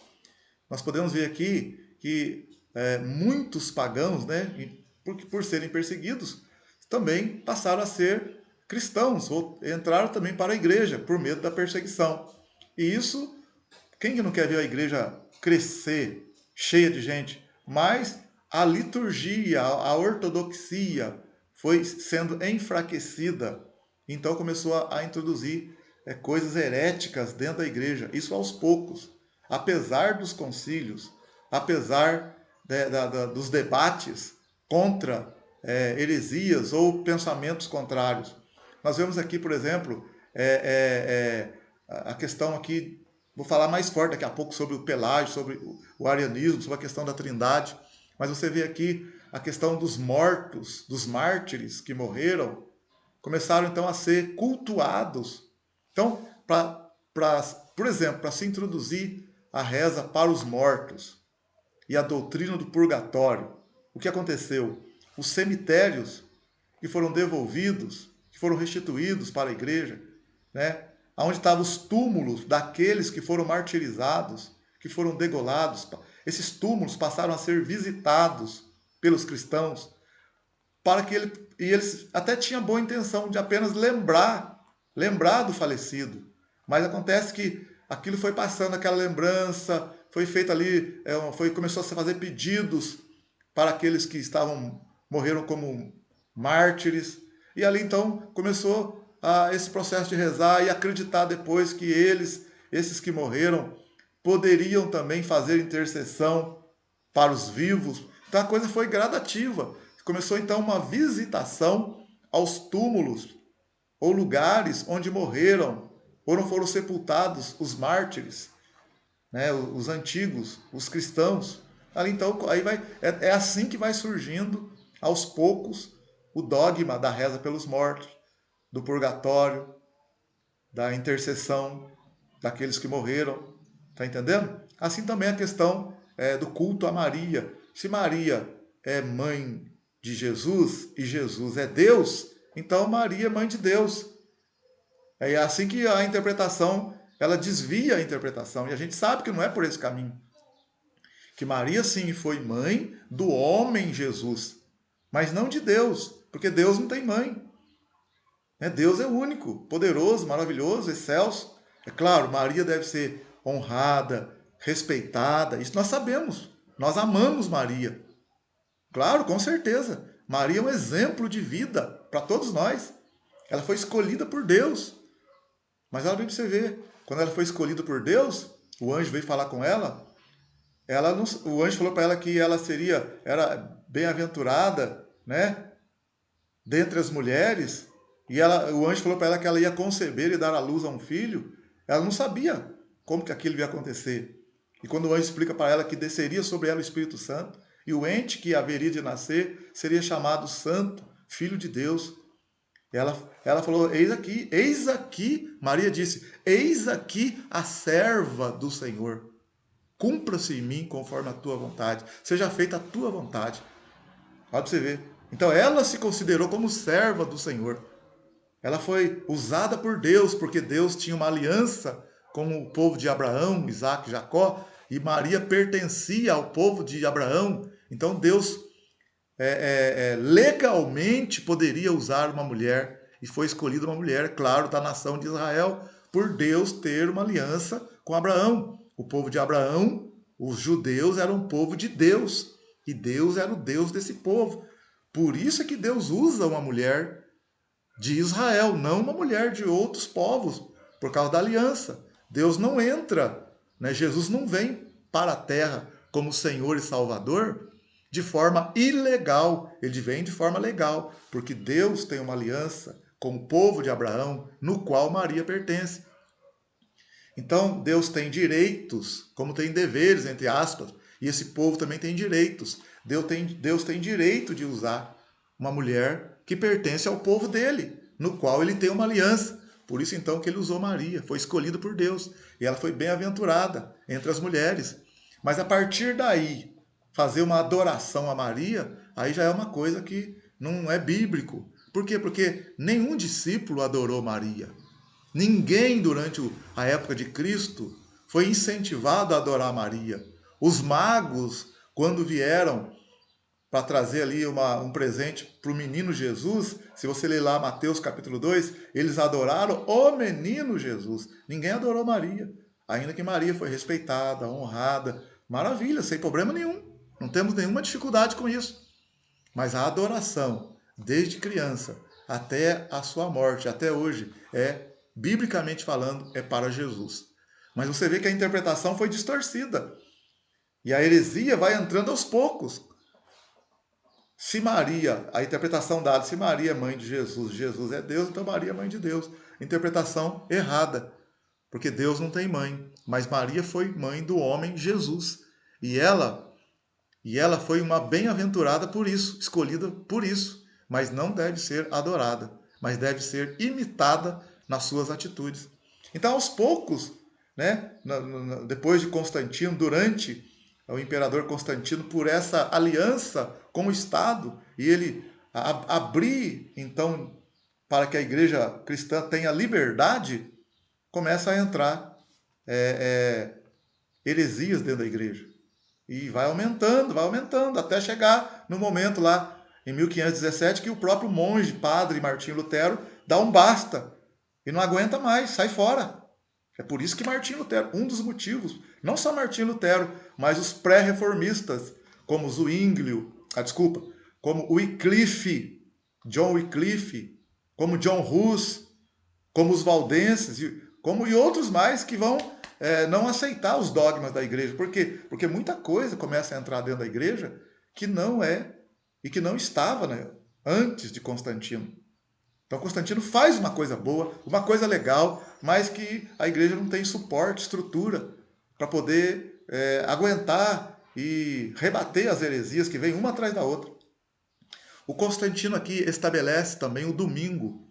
Speaker 1: Nós podemos ver aqui que muitos pagãos, né, por serem perseguidos, também passaram a ser cristãos, ou entraram também para a igreja por medo da perseguição. E isso, quem que não quer ver a igreja crescer, cheia de gente? Mas a liturgia, a ortodoxia foi sendo enfraquecida. Então começou a introduzir coisas heréticas dentro da igreja. Isso aos poucos. Apesar dos concílios, apesar dos debates contra heresias ou pensamentos contrários. Nós vemos aqui, por exemplo, a questão aqui, vou falar mais forte daqui a pouco sobre o Pelágio, sobre o arianismo, sobre a questão da Trindade, mas você vê aqui a questão dos mortos, dos mártires que morreram, começaram então a ser cultuados. Então, por exemplo, para se introduzir a reza para os mortos e a doutrina do purgatório, o que aconteceu? Os cemitérios que foram devolvidos, que foram restituídos para a igreja, né? Onde estavam os túmulos daqueles que foram martirizados, que foram degolados, esses túmulos passaram a ser visitados pelos cristãos, para que eles até tinham boa intenção de apenas lembrar do falecido, mas acontece que aquilo foi passando, aquela lembrança, foi feito ali, começou a se fazer pedidos para aqueles que morreram como mártires, e ali então começou esse processo de rezar e acreditar depois que esses que morreram, poderiam também fazer intercessão para os vivos. Então a coisa foi gradativa. Começou então uma visitação aos túmulos ou lugares onde morreram ou não foram sepultados os mártires, né, os antigos, os cristãos. Ali então é assim que vai surgindo aos poucos o dogma da reza pelos mortos, do purgatório, da intercessão daqueles que morreram. Está entendendo? Assim também a questão do culto a Maria. Se Maria é mãe de Jesus e Jesus é Deus, então Maria é mãe de Deus. É assim que a interpretação, ela desvia a interpretação. E a gente sabe que não é por esse caminho. Que Maria sim foi mãe do homem Jesus, mas não de Deus, porque Deus não tem mãe. Deus é único, poderoso, maravilhoso, excelso. É claro, Maria deve ser honrada, respeitada, isso nós sabemos. Nós amamos Maria. Claro, com certeza. Maria é um exemplo de vida para todos nós. Ela foi escolhida por Deus. Mas ela veio para você ver, quando ela foi escolhida por Deus, o anjo veio falar com ela, o anjo falou para ela que ela era bem-aventurada, né, dentre as mulheres, e o anjo falou para ela que ela ia conceber e dar à luz a um filho. Ela não sabia como que aquilo ia acontecer. E quando o anjo explica para ela que desceria sobre ela o Espírito Santo, e o ente que haveria de nascer seria chamado Santo, Filho de Deus. Ela falou, eis aqui, Maria disse, eis aqui a serva do Senhor. Cumpra-se em mim conforme a tua vontade. Seja feita a tua vontade. Olha para você ver. Então ela se considerou como serva do Senhor. Ela foi usada por Deus, porque Deus tinha uma aliança com o povo de Abraão, Isaac e Jacó, e Maria pertencia ao povo de Abraão. Então Deus legalmente poderia usar uma mulher, e foi escolhida uma mulher, claro, da nação de Israel, por Deus ter uma aliança com Abraão. O povo de Abraão, os judeus, eram um povo de Deus, e Deus era o Deus desse povo. Por isso é que Deus usa uma mulher de Israel, não uma mulher de outros povos, por causa da aliança. Deus não entra, né? Jesus não vem para a terra como Senhor e Salvador de forma ilegal, ele vem de forma legal, porque Deus tem uma aliança com o povo de Abraão, no qual Maria pertence. Então, Deus tem direitos, como tem deveres, entre aspas, e esse povo também tem direitos. Deus tem direito de usar uma mulher que pertence ao povo dele, no qual ele tem uma aliança. Por isso, então, que ele usou Maria, foi escolhida por Deus, e ela foi bem-aventurada entre as mulheres. Mas a partir daí, fazer uma adoração a Maria, aí já é uma coisa que não é bíblico. Por quê? Porque nenhum discípulo adorou Maria. Ninguém durante a época de Cristo foi incentivado a adorar Maria. Os magos, quando vieram para trazer ali um presente para o menino Jesus, se você ler lá Mateus capítulo 2, eles adoraram o menino Jesus. Ninguém adorou Maria, ainda que Maria foi respeitada, honrada. Maravilha, sem problema nenhum. Não temos nenhuma dificuldade com isso. Mas a adoração, desde criança até a sua morte, até hoje, biblicamente falando, é para Jesus. Mas você vê que a interpretação foi distorcida. E a heresia vai entrando aos poucos. Se Maria, a interpretação dada, se Maria é mãe de Jesus, Jesus é Deus, então Maria é mãe de Deus. Interpretação errada, porque Deus não tem mãe, mas Maria foi mãe do homem Jesus. E ela foi uma bem-aventurada por isso, escolhida por isso, mas não deve ser adorada, mas deve ser imitada nas suas atitudes. Então, aos poucos, né, depois de Constantino, durante o imperador Constantino, por essa aliança com o Estado, e ele abrir, então, para que a igreja cristã tenha liberdade, começa a entrar heresias dentro da igreja. E vai aumentando, até chegar no momento lá, em 1517, que o próprio monge, padre Martinho Lutero, dá um basta. E não aguenta mais, sai fora. É por isso que Martinho Lutero, um dos motivos, não só Martinho Lutero, mas os pré-reformistas, como Zwinglio, como Wycliffe, John Wycliffe, como John Hus, como os valdenses, e outros mais que vão não aceitar os dogmas da igreja. Por quê? Porque muita coisa começa a entrar dentro da igreja que não é e que não estava, né, antes de Constantino. Então Constantino faz uma coisa boa, uma coisa legal, mas que a igreja não tem suporte, estrutura para poder aguentar e rebater as heresias que vêm uma atrás da outra. O Constantino aqui estabelece também o domingo,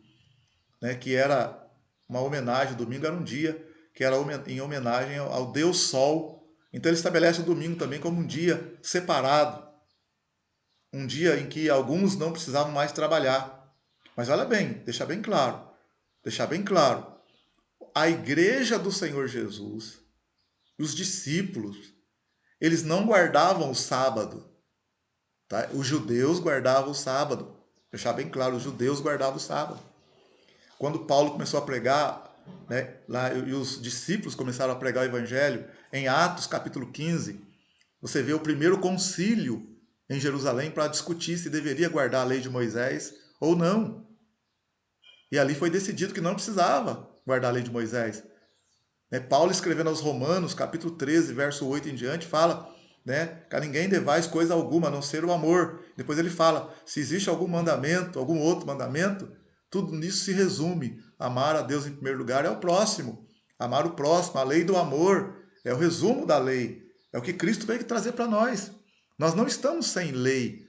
Speaker 1: né, que era uma homenagem, o domingo era um dia que era em homenagem ao Deus Sol. Então ele estabelece o domingo também como um dia separado, um dia em que alguns não precisavam mais trabalhar. Mas olha bem, deixar bem claro, a igreja do Senhor Jesus, os discípulos, eles não guardavam o sábado. Tá? Os judeus guardavam o sábado. Deixar bem claro, os judeus guardavam o sábado. Quando Paulo começou a pregar, né, lá, e os discípulos começaram a pregar o evangelho, em Atos capítulo 15, você vê o primeiro concílio em Jerusalém para discutir se deveria guardar a lei de Moisés ou não. E ali foi decidido que não precisava guardar a lei de Moisés. Paulo, escrevendo aos Romanos, capítulo 13, verso 8 em diante, fala, né, que a ninguém devais coisa alguma, a não ser o amor. Depois ele fala, se existe algum mandamento, algum outro mandamento, tudo nisso se resume. Amar a Deus em primeiro lugar é o próximo. Amar o próximo, a lei do amor, é o resumo da lei. É o que Cristo veio trazer para nós. Nós não estamos sem lei.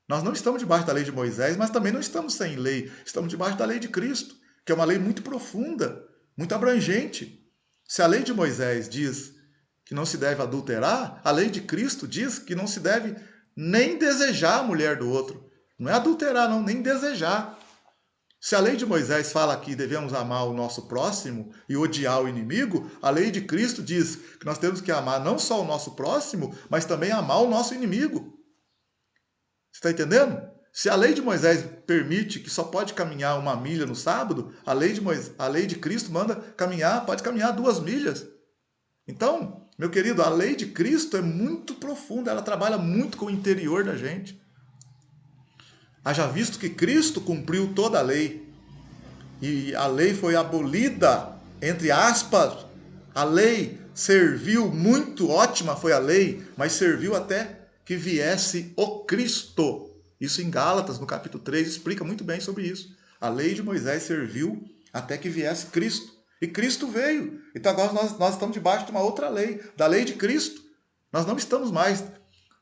Speaker 1: Nós não estamos debaixo da lei de Moisés, mas também não estamos sem lei. Estamos debaixo da lei de Cristo, que é uma lei muito profunda, muito abrangente. Se a lei de Moisés diz que não se deve adulterar, a lei de Cristo diz que não se deve nem desejar a mulher do outro. Não é adulterar, não, nem desejar. Se a lei de Moisés fala que devemos amar o nosso próximo e odiar o inimigo, a lei de Cristo diz que nós temos que amar não só o nosso próximo, mas também amar o nosso inimigo. Você está entendendo? Se a lei de Moisés permite que só pode caminhar 1 milha no sábado, a lei de Cristo manda caminhar, pode caminhar 2 milhas. Então, meu querido, a lei de Cristo é muito profunda, ela trabalha muito com o interior da gente. Haja visto que Cristo cumpriu toda a lei e a lei foi abolida, entre aspas, a lei serviu muito, ótima foi a lei, mas serviu até que viesse o Cristo. Isso em Gálatas, no capítulo 3, explica muito bem sobre isso. A lei de Moisés serviu até que viesse Cristo. E Cristo veio. Então agora nós estamos debaixo de uma outra lei, da lei de Cristo. Nós não estamos mais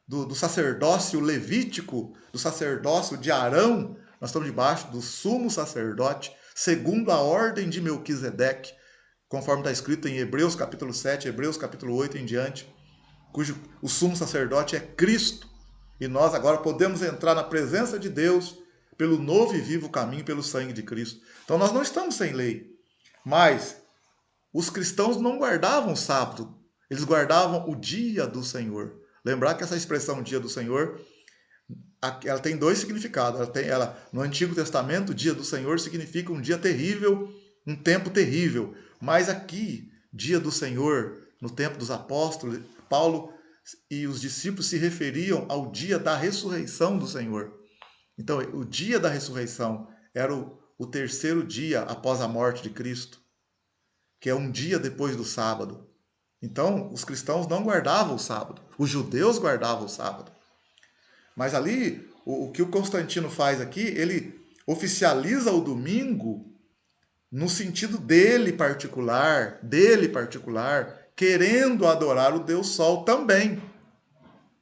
Speaker 1: do sacerdócio levítico, do sacerdócio de Arão, nós estamos debaixo do sumo sacerdote, segundo a ordem de Melquisedeque, conforme está escrito em Hebreus capítulo 7, Hebreus capítulo 8 em diante, cujo o sumo sacerdote é Cristo. E nós agora podemos entrar na presença de Deus pelo novo e vivo caminho, pelo sangue de Cristo. Então nós não estamos sem lei, mas os cristãos não guardavam o sábado, eles guardavam o dia do Senhor. Lembrar que essa expressão dia do Senhor, ela tem dois significados. No Antigo Testamento, o dia do Senhor significa um dia terrível, um tempo terrível. Mas aqui, dia do Senhor, no tempo dos apóstolos, Paulo e os discípulos se referiam ao dia da ressurreição do Senhor. Então, o dia da ressurreição era o terceiro dia após a morte de Cristo, que é um dia depois do sábado. Então, os cristãos não guardavam o sábado. Os judeus guardavam o sábado. Mas ali, o que o Constantino faz aqui, ele oficializa o domingo no sentido dele particular, querendo adorar o Deus Sol também.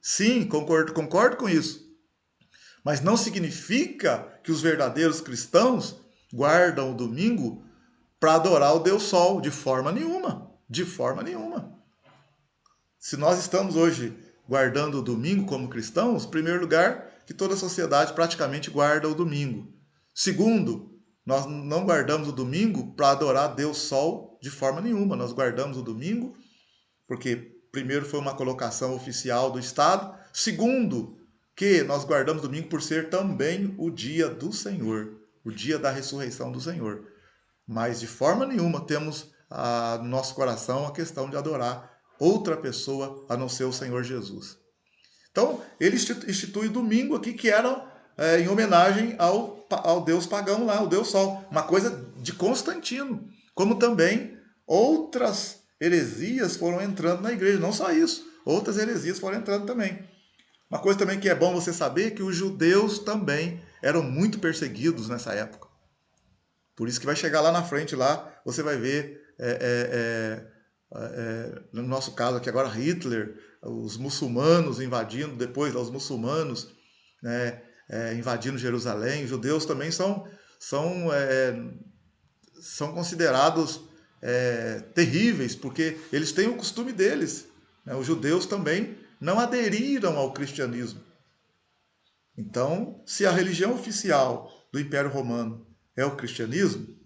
Speaker 1: Sim, concordo com isso. Mas não significa que os verdadeiros cristãos guardam o domingo para adorar o Deus Sol, de forma nenhuma. De forma nenhuma. Se nós estamos hoje guardando o domingo como cristãos, em primeiro lugar, que toda a sociedade praticamente guarda o domingo. Segundo, nós não guardamos o domingo para adorar Deus Sol de forma nenhuma. Nós guardamos o domingo porque, primeiro, foi uma colocação oficial do Estado. Segundo, que nós guardamos o domingo por ser também o dia do Senhor, o dia da ressurreição do Senhor. Mas, de forma nenhuma, temos no nosso coração a questão de adorar outra pessoa a não ser o Senhor Jesus. Então, ele institui domingo aqui, que era em homenagem ao deus pagão lá, o deus Sol. Uma coisa de Constantino. Como também outras heresias foram entrando na igreja. Não só isso, outras heresias foram entrando também. Uma coisa também que é bom você saber é que os judeus também eram muito perseguidos nessa época. Por isso que vai chegar lá na frente, lá você vai ver no nosso caso aqui agora, Hitler, os muçulmanos invadindo, depois os muçulmanos, né, invadindo Jerusalém. Os judeus também são considerados terríveis, porque eles têm o costume deles. Né? Os judeus também não aderiram ao cristianismo. Então, se a religião oficial do Império Romano é o cristianismo,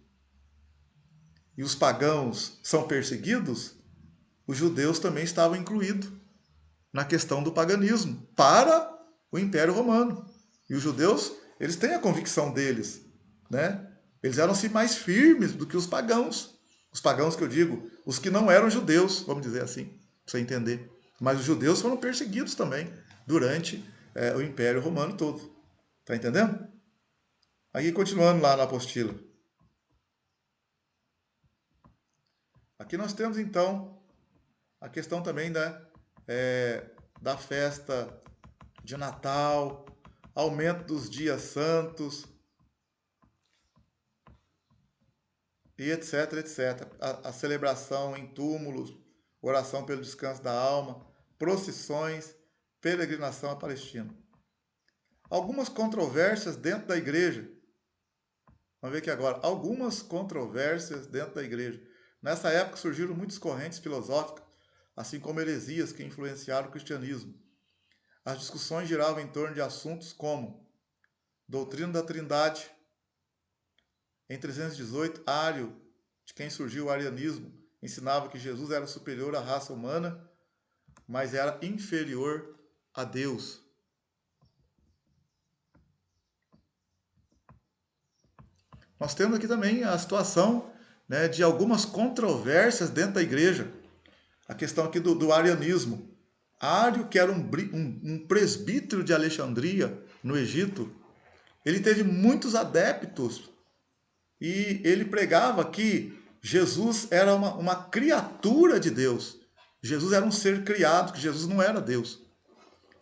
Speaker 1: e os pagãos são perseguidos, os judeus também estavam incluídos na questão do paganismo para o Império Romano. E os judeus, eles têm a convicção deles, né? Eles eram assim mais firmes do que os pagãos. Os pagãos que eu digo, os que não eram judeus, vamos dizer assim, para você entender. Mas os judeus foram perseguidos também durante o Império Romano todo. Tá entendendo? Aí continuando lá na apostila. Aqui nós temos então a questão também da festa de Natal, aumento dos dias santos, e etc, etc. A celebração em túmulos, oração pelo descanso da alma, procissões, peregrinação à Palestina. Algumas controvérsias dentro da igreja. Vamos ver aqui agora. Algumas controvérsias dentro da igreja. Nessa época surgiram muitas correntes filosóficas, assim como heresias que influenciaram o cristianismo. As discussões giravam em torno de assuntos como doutrina da Trindade. Em 318, Ário, de quem surgiu o arianismo, ensinava que Jesus era superior à raça humana, mas era inferior a Deus. Nós temos aqui também a situação, né, de algumas controvérsias dentro da igreja. A questão aqui do arianismo. Ário, que era um presbítero de Alexandria, no Egito, ele teve muitos adeptos e ele pregava que Jesus era uma criatura de Deus. Jesus era um ser criado, que Jesus não era Deus.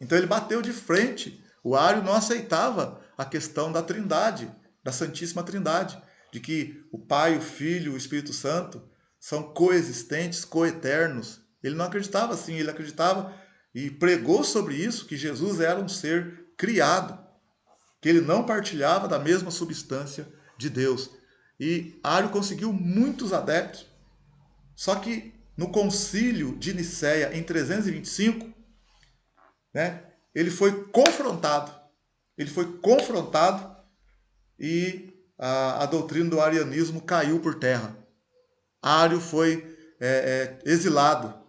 Speaker 1: Então ele bateu de frente. O Ário não aceitava a questão da Trindade, da Santíssima Trindade, de que o Pai, o Filho e o Espírito Santo são coexistentes, coeternos. Ele não acreditava assim, ele acreditava e pregou sobre isso, que Jesus era um ser criado, que ele não partilhava da mesma substância de Deus. E Ário conseguiu muitos adeptos. Só que no concílio de Nicéia, em 325, né, ele foi confrontado. Ele foi confrontado e a doutrina do arianismo caiu por terra. Ário foi exilado.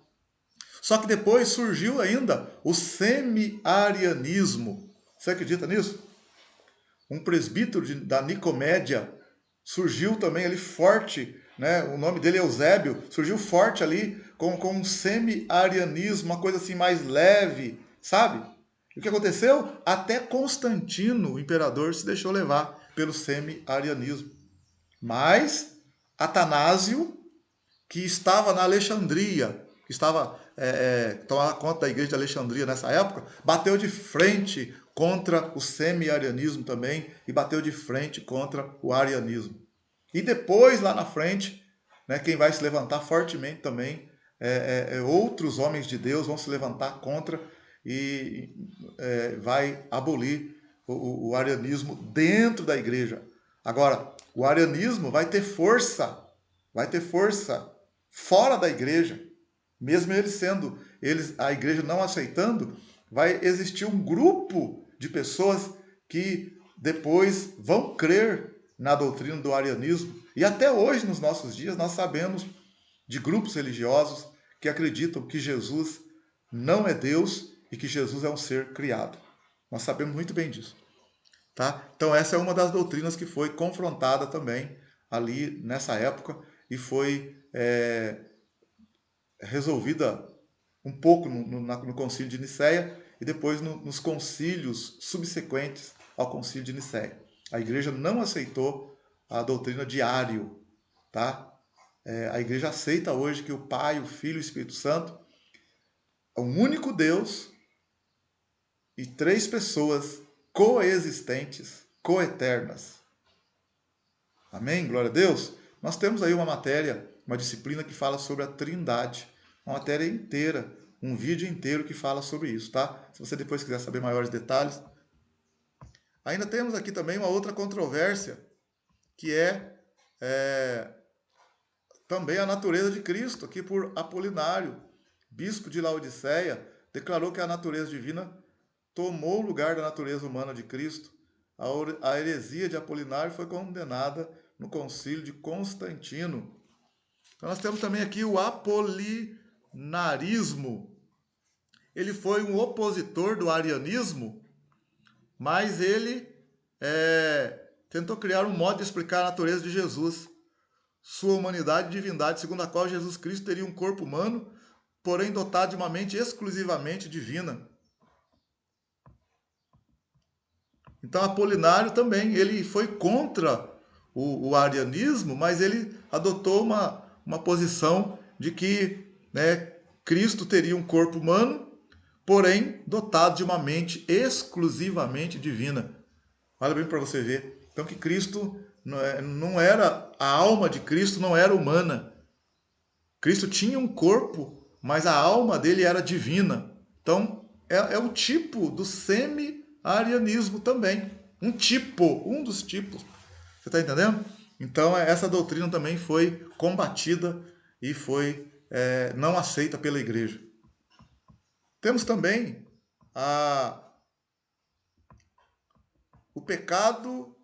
Speaker 1: Só que depois surgiu ainda o semi-arianismo. Você acredita nisso? Um presbítero da Nicomédia surgiu também ali forte, né? O nome dele é Eusébio, surgiu forte ali com um semi-arianismo, uma coisa assim mais leve, sabe? E o que aconteceu? Até Constantino, o imperador, se deixou levar pelo semi-arianismo. Mas Atanásio, que estava na Alexandria, que tomava conta da igreja de Alexandria nessa época, bateu de frente contra o semi-arianismo também e bateu de frente contra o arianismo. E depois, lá na frente, né, quem vai se levantar fortemente também, outros homens de Deus vão se levantar contra e vai abolir o arianismo dentro da igreja. Agora, o arianismo vai ter força fora da igreja, mesmo a igreja não aceitando, vai existir um grupo de pessoas que depois vão crer na doutrina do arianismo. E até hoje, nos nossos dias, nós sabemos de grupos religiosos que acreditam que Jesus não é Deus e que Jesus é um ser criado. Nós sabemos muito bem disso. Tá? Então essa é uma das doutrinas que foi confrontada também ali nessa época e foi resolvida um pouco no concílio de Nicéia e depois nos concílios subsequentes ao concílio de Nicéia. A igreja não aceitou a doutrina de Ário. Tá? A igreja aceita hoje que o Pai, o Filho e o Espírito Santo é um único Deus e três pessoas coexistentes, coeternas. Amém? Glória a Deus. Nós temos aí uma matéria, uma disciplina que fala sobre a Trindade. Uma matéria inteira, um vídeo inteiro que fala sobre isso, tá? Se você depois quiser saber maiores detalhes. Ainda temos aqui também uma outra controvérsia, que também a natureza de Cristo, aqui por Apolinário, bispo de Laodiceia, declarou que a natureza divina tomou o lugar da natureza humana de Cristo. A heresia de Apolinário foi condenada no concílio de Constantino. Então nós temos também aqui o apolinarismo. Ele foi um opositor do arianismo, mas ele tentou criar um modo de explicar a natureza de Jesus, sua humanidade e divindade, segundo a qual Jesus Cristo teria um corpo humano, porém dotado de uma mente exclusivamente divina. Então Apolinário também, ele foi contra o arianismo, mas ele adotou uma posição de que, né, Cristo teria um corpo humano, porém dotado de uma mente exclusivamente divina. Olha bem para você ver. Então que Cristo não era, a alma de Cristo não era humana. Cristo tinha um corpo, mas a alma dele era divina. Então é o tipo do semi-arianismo arianismo também. Um dos tipos. Você está entendendo? Então, essa doutrina também foi combatida e foi não aceita pela igreja. Temos também o pecado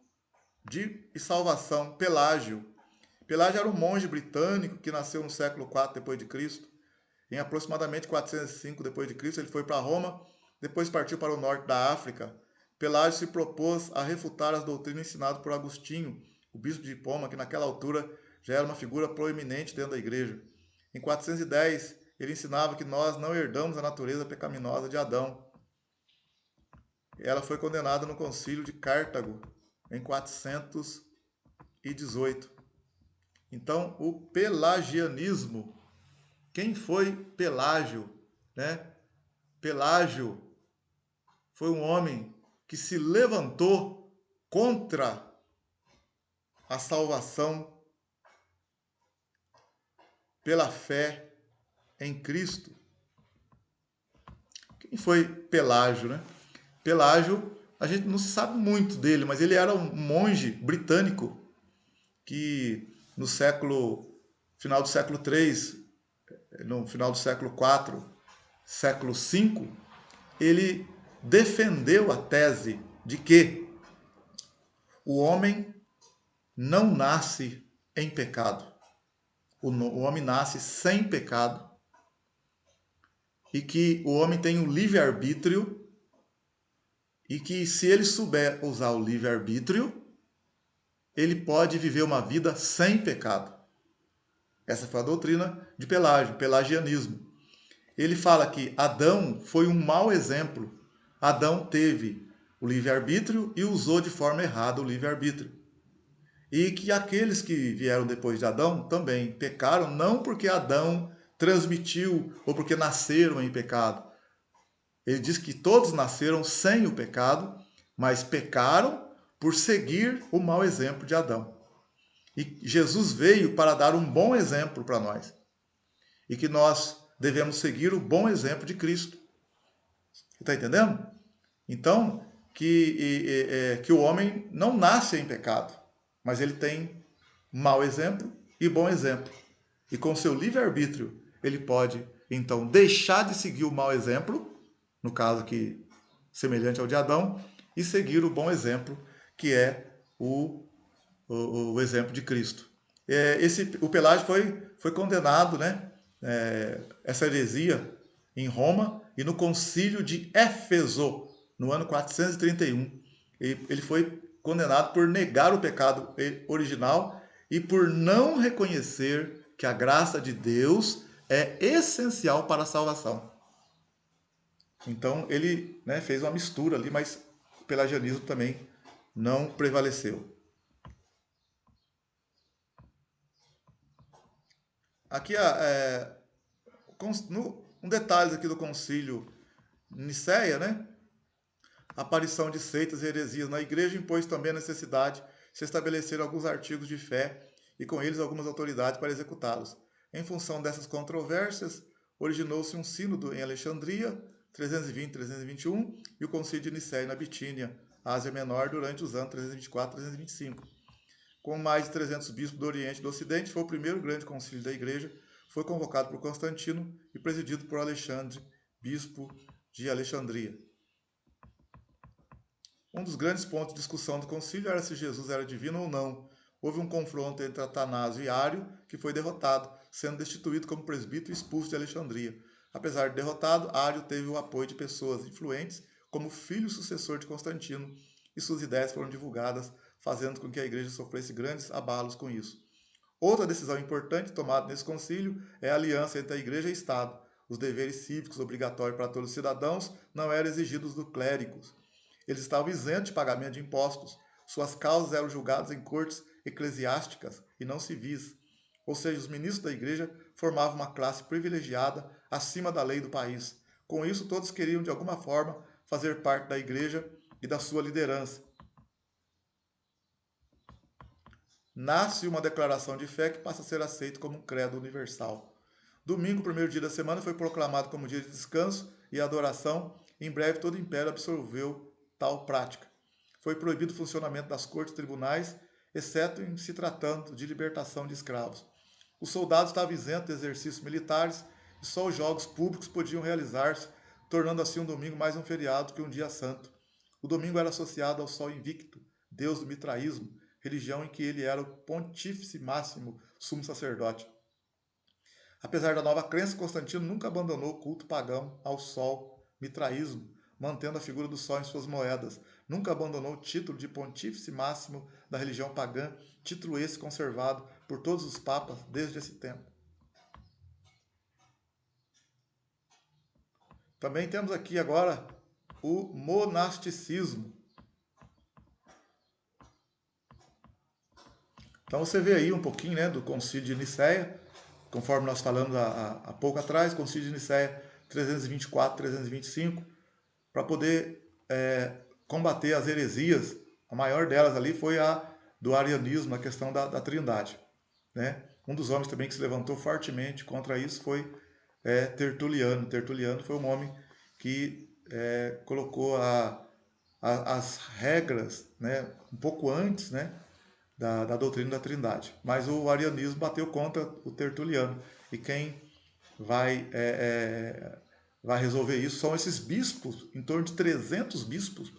Speaker 1: e salvação, Pelágio. Pelágio era um monge britânico que nasceu no século IV depois de Cristo. Em aproximadamente 405 depois de Cristo, ele foi para Roma, depois partiu para o norte da África. Pelágio se propôs a refutar as doutrinas ensinadas por Agostinho, o bispo de Hipona, que naquela altura já era uma figura proeminente dentro da igreja. Em 410, ele ensinava que nós não herdamos a natureza pecaminosa de Adão. Ela foi condenada no concílio de Cartago, em 418. Então, o pelagianismo. Quem foi Pelágio? Né? Pelágio foi um homem que se levantou contra a salvação pela fé em Cristo. Quem foi Pelágio, né? Pelágio, a gente não sabe muito dele, mas ele era um monge britânico que no final do século III, no final do século IV, século V, ele defendeu a tese de que o homem não nasce em pecado. O homem nasce sem pecado e que o homem tem um livre-arbítrio e que se ele souber usar o livre-arbítrio, ele pode viver uma vida sem pecado. Essa foi a doutrina de Pelágio, pelagianismo. Ele fala que Adão foi um mau exemplo. Adão teve o livre-arbítrio e usou de forma errada o livre-arbítrio. E que aqueles que vieram depois de Adão também pecaram, não porque Adão transmitiu ou porque nasceram em pecado. Ele diz que todos nasceram sem o pecado, mas pecaram por seguir o mau exemplo de Adão. E Jesus veio para dar um bom exemplo para nós. E que nós devemos seguir o bom exemplo de Cristo. Está entendendo? Então, que o homem não nasce em pecado, mas ele tem mau exemplo e bom exemplo. E com seu livre-arbítrio, ele pode, então, deixar de seguir o mau exemplo, no caso que semelhante ao de Adão, e seguir o bom exemplo, que é o exemplo de Cristo. O Pelágio foi condenado, né? Essa heresia em Roma e no concílio de Éfeso, no ano 431. Ele foi condenado por negar o pecado original e por não reconhecer que a graça de Deus é essencial para a salvação. Então ele, né, fez uma mistura ali, mas o pelagianismo também não prevaleceu. Aqui um detalhe aqui do concílio Nicéia, né? A aparição de seitas e heresias na igreja impôs também a necessidade de se estabelecer alguns artigos de fé e com eles algumas autoridades para executá-los. Em função dessas controvérsias, originou-se um sínodo em Alexandria, 320-321, e o concílio de Nicéia na Bitínia, Ásia Menor, durante os anos 324-325. Com mais de 300 bispos do Oriente e do Ocidente, foi o primeiro grande concílio da igreja, foi convocado por Constantino e presidido por Alexandre, bispo de Alexandria. Um dos grandes pontos de discussão do concílio era se Jesus era divino ou não. Houve um confronto entre Atanásio e Ário, que foi derrotado, sendo destituído como presbítero e expulso de Alexandria. Apesar de derrotado, Ário teve o apoio de pessoas influentes, como o filho sucessor de Constantino, e suas ideias foram divulgadas, fazendo com que a igreja sofresse grandes abalos com isso. Outra decisão importante tomada nesse concílio é a aliança entre a igreja e o Estado. Os deveres cívicos obrigatórios para todos os cidadãos não eram exigidos dos clérigos. Eles estavam isentos de pagamento de impostos. Suas causas eram julgadas em cortes eclesiásticas e não civis. Ou seja, os ministros da igreja formavam uma classe privilegiada acima da lei do país. Com isso, todos queriam, de alguma forma, fazer parte da igreja e da sua liderança. Nasce uma declaração de fé que passa a ser aceita como um credo universal. Domingo, primeiro dia da semana, foi proclamado como dia de descanso e adoração. Em breve, todo o império absorveu tal prática. Foi proibido o funcionamento das cortes e tribunais, exceto em se tratando de libertação de escravos. Os soldados estavam isentos de exercícios militares e só os jogos públicos podiam realizar-se, tornando assim um domingo mais um feriado que um dia santo. O domingo era associado ao sol invicto, deus do mitraísmo, religião em que ele era o pontífice máximo sumo sacerdote. Apesar da nova crença, Constantino nunca abandonou o culto pagão ao sol, mitraísmo, mantendo a figura do sol em suas moedas. Nunca abandonou o título de pontífice máximo da religião pagã, título esse conservado por todos os papas desde esse tempo. Também temos aqui agora o monasticismo. Então você vê aí um pouquinho, né, do Concílio de Nicéia, conforme nós falamos há pouco atrás, Concílio de Nicéia 324, 325, para poder combater as heresias. A maior delas ali foi a do arianismo, a questão da trindade. Né? Um dos homens também que se levantou fortemente contra isso foi Tertuliano. Tertuliano foi um homem que colocou as regras, né, um pouco antes, né, da doutrina da trindade. Mas o arianismo bateu contra o Tertuliano. E quem vai resolver isso são esses bispos, em torno de 300 bispos,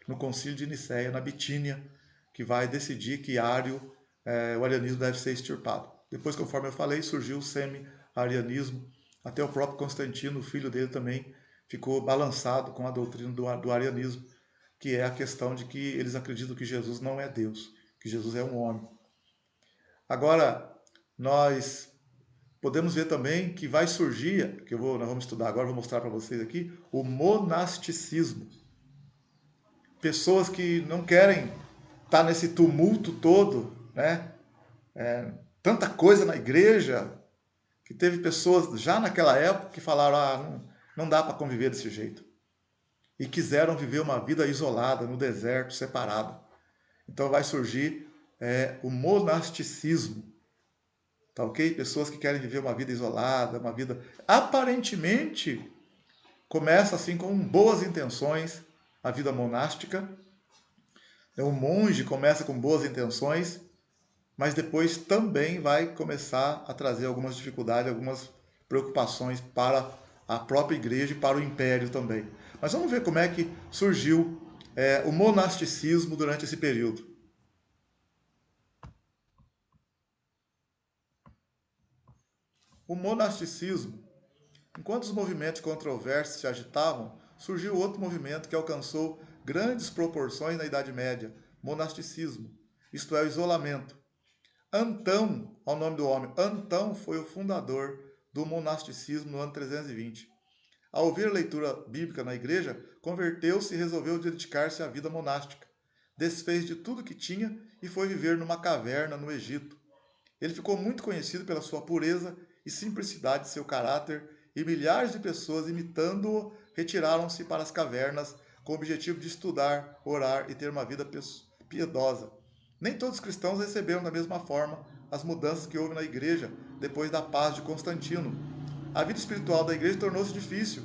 Speaker 1: no Concílio de Nicéia, na Bitínia, que vai decidir que o arianismo deve ser extirpado. Depois, conforme eu falei, surgiu o semi-arianismo. Até o próprio Constantino, o filho dele, também ficou balançado com a doutrina do arianismo, que é a questão de que eles acreditam que Jesus não é Deus, que Jesus é um homem. Agora, nós podemos ver também que vai surgir, nós vamos estudar agora, vou mostrar para vocês aqui, o monasticismo. Pessoas que não querem estar nesse tumulto todo, né? Tanta coisa na igreja, que teve pessoas já naquela época que falaram, não dá para conviver desse jeito. E quiseram viver uma vida isolada, no deserto, separada. Então vai surgir o monasticismo. Tá ok? Pessoas que querem viver uma vida isolada, uma vida... Aparentemente, começa assim com boas intenções a vida monástica. O monge começa com boas intenções, mas depois também vai começar a trazer algumas dificuldades, algumas preocupações para a própria igreja e para o império também. Mas vamos ver como é que surgiu o monasticismo durante esse período. O monasticismo, enquanto os movimentos controversos se agitavam, surgiu outro movimento que alcançou grandes proporções na Idade Média, monasticismo, isto é, o isolamento. Antão, ao nome do homem, Antão foi o fundador do monasticismo no ano 320. Ao ouvir a leitura bíblica na igreja, converteu-se e resolveu dedicar-se à vida monástica. Desfez de tudo que tinha e foi viver numa caverna no Egito. Ele ficou muito conhecido pela sua pureza e simplicidade de seu caráter, e milhares de pessoas, imitando-o, retiraram-se para as cavernas com o objetivo de estudar, orar e ter uma vida piedosa. Nem todos os cristãos receberam da mesma forma as mudanças que houve na igreja depois da paz de Constantino. A vida espiritual da igreja tornou-se difícil,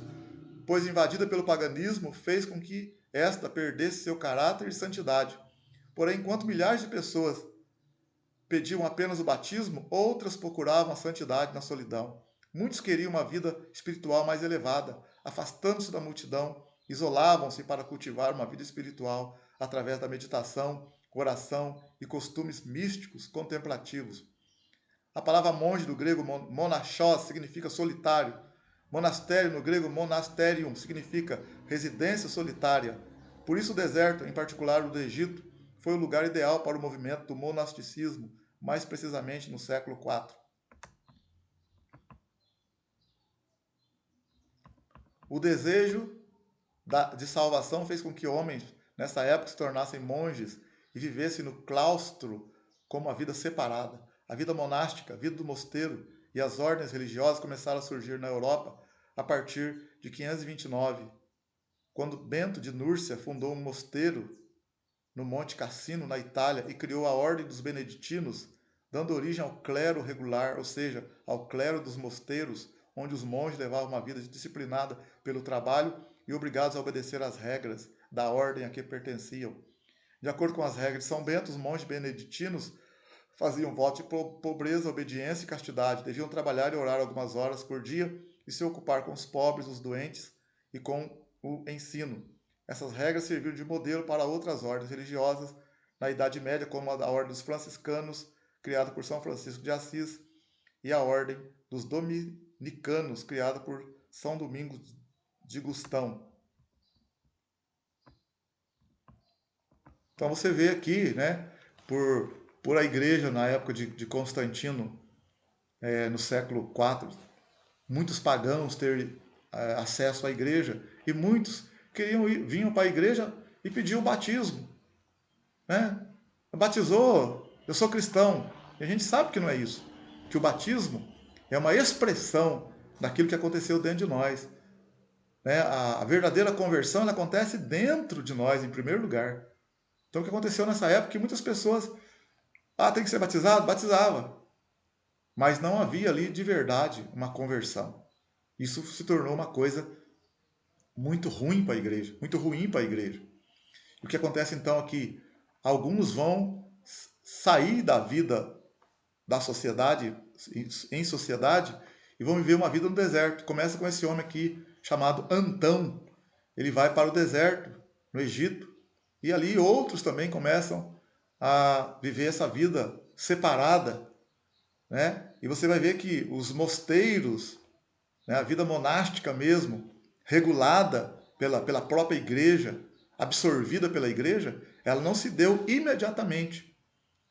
Speaker 1: pois invadida pelo paganismo, fez com que esta perdesse seu caráter e santidade. Porém, enquanto milhares de pessoas pediam apenas o batismo, outras procuravam a santidade na solidão. Muitos queriam uma vida espiritual mais elevada, afastando-se da multidão, isolavam-se para cultivar uma vida espiritual através da meditação, oração e costumes místicos contemplativos. A palavra monge do grego monachos significa solitário. Monastério no grego monasterium significa residência solitária. Por isso o deserto, em particular o do Egito, foi o lugar ideal para o movimento do monasticismo, mais precisamente no século IV. O desejo de salvação fez com que homens, nessa época, se tornassem monges e vivessem no claustro como a vida separada. A vida monástica, a vida do mosteiro e as ordens religiosas começaram a surgir na Europa a partir de 529, quando Bento de Núrcia fundou um mosteiro no Monte Cassino, na Itália, e criou a Ordem dos Beneditinos, dando origem ao clero regular, ou seja, ao clero dos mosteiros, onde os monges levavam uma vida disciplinada pelo trabalho e obrigados a obedecer às regras, da ordem a que pertenciam. De acordo com as regras de São Bento, os monges beneditinos faziam voto de pobreza, obediência e castidade. Deviam trabalhar e orar algumas horas por dia e se ocupar com os pobres, os doentes e com o ensino. Essas regras serviram de modelo para outras ordens religiosas na Idade Média, como a da Ordem dos Franciscanos, criada por São Francisco de Assis, e a Ordem dos Dominicanos, criada por São Domingos de Gustão. Então você vê aqui, né, por a igreja na época de Constantino, no século IV, muitos pagãos ter acesso à igreja e muitos vinham para a igreja e pediam o batismo, né? Batizou, eu sou cristão. E a gente sabe que não é isso, que o batismo é uma expressão daquilo que aconteceu dentro de nós, né? A verdadeira conversão ela acontece dentro de nós, em primeiro lugar. Então o que aconteceu nessa época é que muitas pessoas, tem que ser batizado? Batizava. Mas não havia ali de verdade uma conversão. Isso se tornou uma coisa muito ruim para a igreja, muito ruim para a igreja. O que acontece então é que alguns vão sair da vida da sociedade, em sociedade, e vão viver uma vida no deserto. Começa com esse homem aqui, chamado Antão. Ele vai para o deserto, no Egito, e ali outros também começam a viver essa vida separada, né? E você vai ver que os mosteiros, né, a vida monástica mesmo, regulada pela própria igreja, absorvida pela igreja, ela não se deu imediatamente.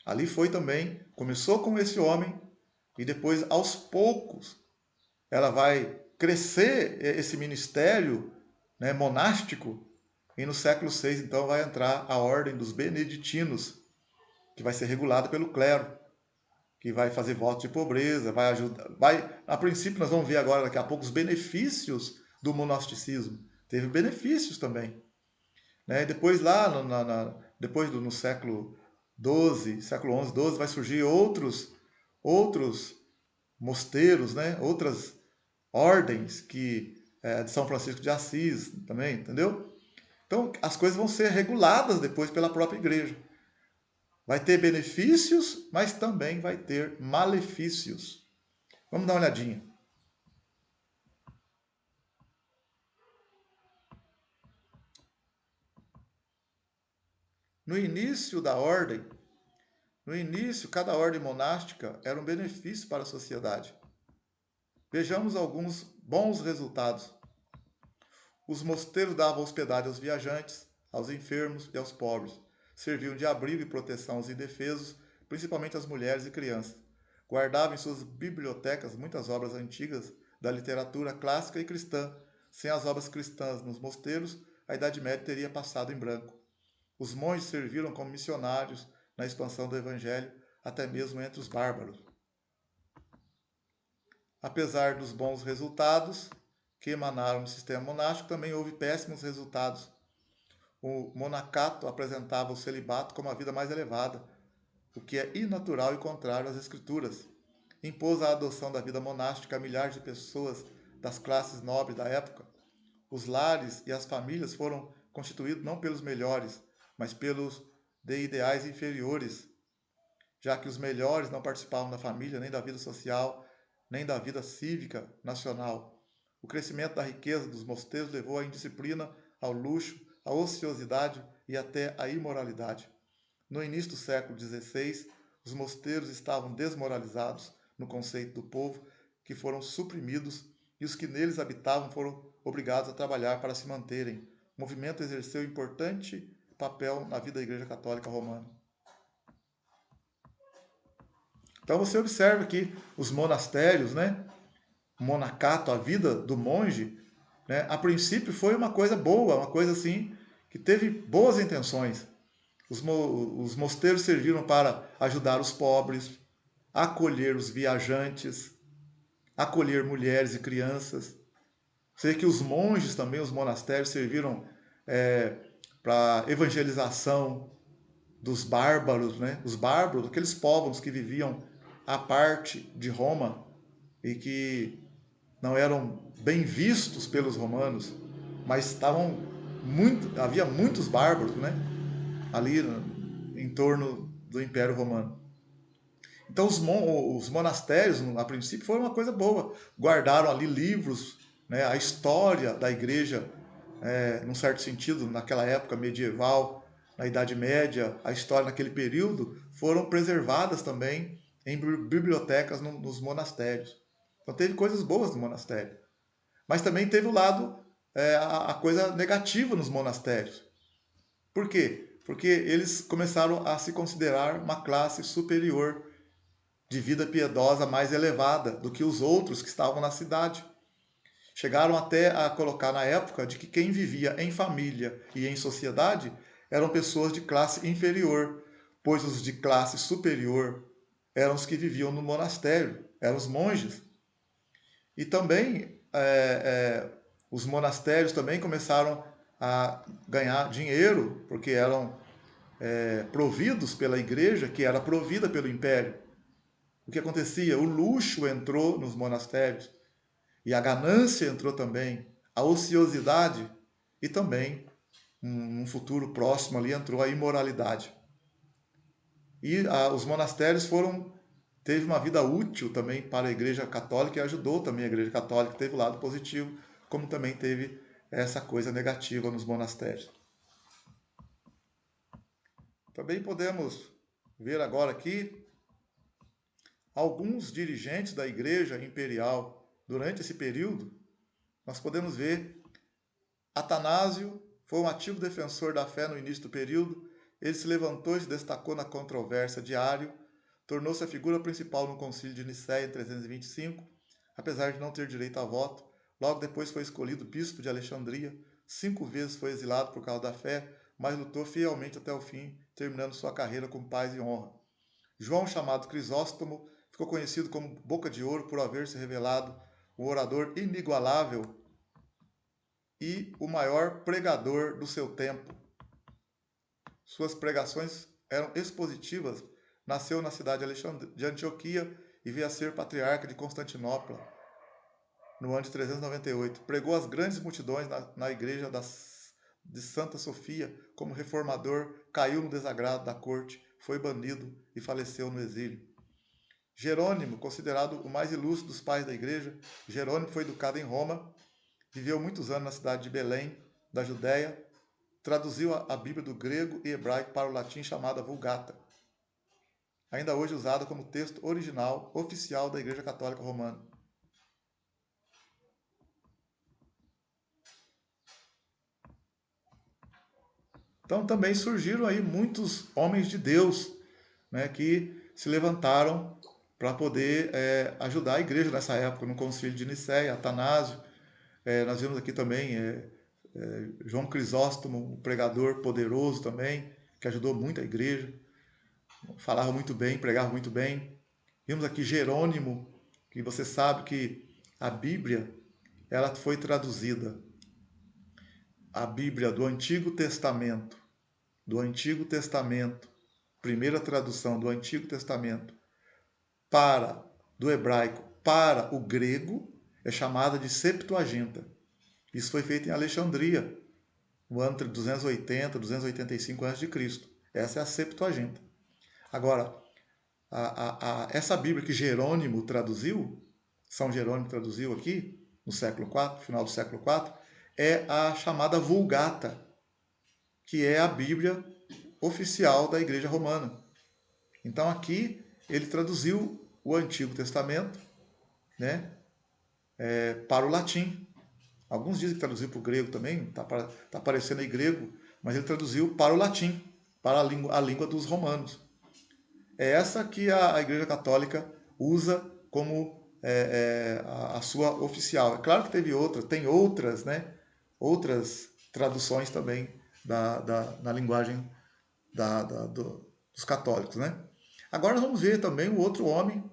Speaker 1: Ali foi também, começou com esse homem e depois, aos poucos, ela vai crescer esse ministério, né, monástico, e no século VI, então, vai entrar a ordem dos beneditinos, que vai ser regulada pelo clero, que vai fazer voto de pobreza, vai ajudar. A princípio, nós vamos ver agora, daqui a pouco, os benefícios do monasticismo. Teve benefícios também. Né? Depois, lá depois no século XII, século XI, XII, vai surgir outros mosteiros, né? Outras ordens de São Francisco de Assis também, entendeu? Então, as coisas vão ser reguladas depois pela própria igreja. Vai ter benefícios, mas também vai ter malefícios. Vamos dar uma olhadinha. No início da ordem, cada ordem monástica era um benefício para a sociedade. Vejamos alguns bons resultados. Os mosteiros davam hospedagem aos viajantes, aos enfermos e aos pobres. Serviam de abrigo e proteção aos indefesos, principalmente às mulheres e crianças. Guardavam em suas bibliotecas muitas obras antigas da literatura clássica e cristã. Sem as obras cristãs nos mosteiros, a Idade Média teria passado em branco. Os monges serviram como missionários na expansão do Evangelho, até mesmo entre os bárbaros. Apesar dos bons resultados que emanaram do sistema monástico, também houve péssimos resultados. O monacato apresentava o celibato como a vida mais elevada, o que é inatural e contrário às escrituras. Impôs a adoção da vida monástica a milhares de pessoas das classes nobres da época. Os lares e as famílias foram constituídos não pelos melhores, mas pelos de ideais inferiores, já que os melhores não participavam da família, nem da vida social, nem da vida cívica nacional. O crescimento da riqueza dos mosteiros levou à indisciplina, ao luxo, à ociosidade e até à imoralidade. No início do século XVI, os mosteiros estavam desmoralizados no conceito do povo, que foram suprimidos, e os que neles habitavam foram obrigados a trabalhar para se manterem. O movimento exerceu importante papel na vida da Igreja Católica Romana. Então você observa que os monastérios, né, o monacato, a vida do monge, né, a princípio foi uma coisa boa, uma coisa assim, que teve boas intenções. Os mosteiros serviram para ajudar os pobres, acolher os viajantes, acolher mulheres e crianças. Sei que os monges também, os monastérios, serviram para evangelização dos bárbaros, né? Os bárbaros, aqueles povos que viviam à parte de Roma e que não eram bem vistos pelos romanos, mas estavam havia muitos bárbaros, né? Ali em torno do Império Romano. Então os monastérios, a princípio, foram uma coisa boa. Guardaram ali livros, né? A história da igreja, num certo sentido, naquela época medieval, na Idade Média, a história naquele período, foram preservadas também em bibliotecas nos monastérios. Então teve coisas boas no monastério. Mas também teve o lado, a coisa negativa nos monastérios. Por quê? Porque eles começaram a se considerar uma classe superior de vida piedosa mais elevada do que os outros que estavam na cidade. Chegaram até a colocar na época de que quem vivia em família e em sociedade eram pessoas de classe inferior, pois os de classe superior eram os que viviam no monastério, eram os monges. E também os monastérios também começaram a ganhar dinheiro, porque eram providos pela igreja, que era provida pelo império. O que acontecia? O luxo entrou nos monastérios, e a ganância entrou também, a ociosidade, e também, num futuro próximo ali, entrou a imoralidade. E os monastérios teve uma vida útil também para a Igreja Católica e ajudou também a Igreja Católica, teve o lado positivo, como também teve essa coisa negativa nos monastérios. Também podemos ver agora aqui alguns dirigentes da Igreja Imperial durante esse período. Nós podemos ver Atanásio foi um ativo defensor da fé no início do período. Ele se levantou e se destacou na controvérsia de Ário, tornou-se a figura principal no concílio de Nicéia em 325, apesar de não ter direito a voto. Logo depois foi escolhido bispo de Alexandria, 5 vezes foi exilado por causa da fé, mas lutou fielmente até o fim, terminando sua carreira com paz e honra. João, chamado Crisóstomo, ficou conhecido como Boca de Ouro por haver se revelado um orador inigualável e o maior pregador do seu tempo. Suas pregações eram expositivas. Nasceu na cidade de Antioquia e veio a ser patriarca de Constantinopla no ano de 398. Pregou às grandes multidões na igreja de Santa Sofia como reformador, caiu no desagrado da corte, foi banido e faleceu no exílio. Jerônimo, considerado o mais ilustre dos pais da igreja, Jerônimo foi educado em Roma, viveu muitos anos na cidade de Belém, da Judéia, traduziu a Bíblia do grego e hebraico para o latim, chamada Vulgata, ainda hoje usada como texto original oficial da Igreja Católica Romana. Então também surgiram aí muitos homens de Deus, né, que se levantaram para poder ajudar a igreja nessa época, no concílio de Nicéia, Atanásio. Nós vemos aqui também João Crisóstomo, um pregador poderoso também, que ajudou muito a igreja, falava muito bem, pregava muito bem. Vimos aqui Jerônimo, que você sabe que a Bíblia ela foi traduzida, a Bíblia do Antigo Testamento, primeira tradução do Antigo Testamento do hebraico para o grego, é chamada de Septuaginta. Isso foi feito em Alexandria, no ano de 280, 285 a.C. Essa é a Septuaginta. Agora, essa Bíblia que Jerônimo traduziu, São Jerônimo traduziu aqui, no século IV, final do século IV, é a chamada Vulgata, que é a Bíblia oficial da Igreja Romana. Então aqui ele traduziu o Antigo Testamento, né, para o latim. Alguns dizem que traduziu para o grego também, está aparecendo aí grego, mas ele traduziu para o latim, para a língua dos romanos. É essa que a Igreja Católica usa como a sua oficial. É claro que tem outras, né, outras traduções também na linguagem dos católicos, né? Agora vamos ver também o outro homem,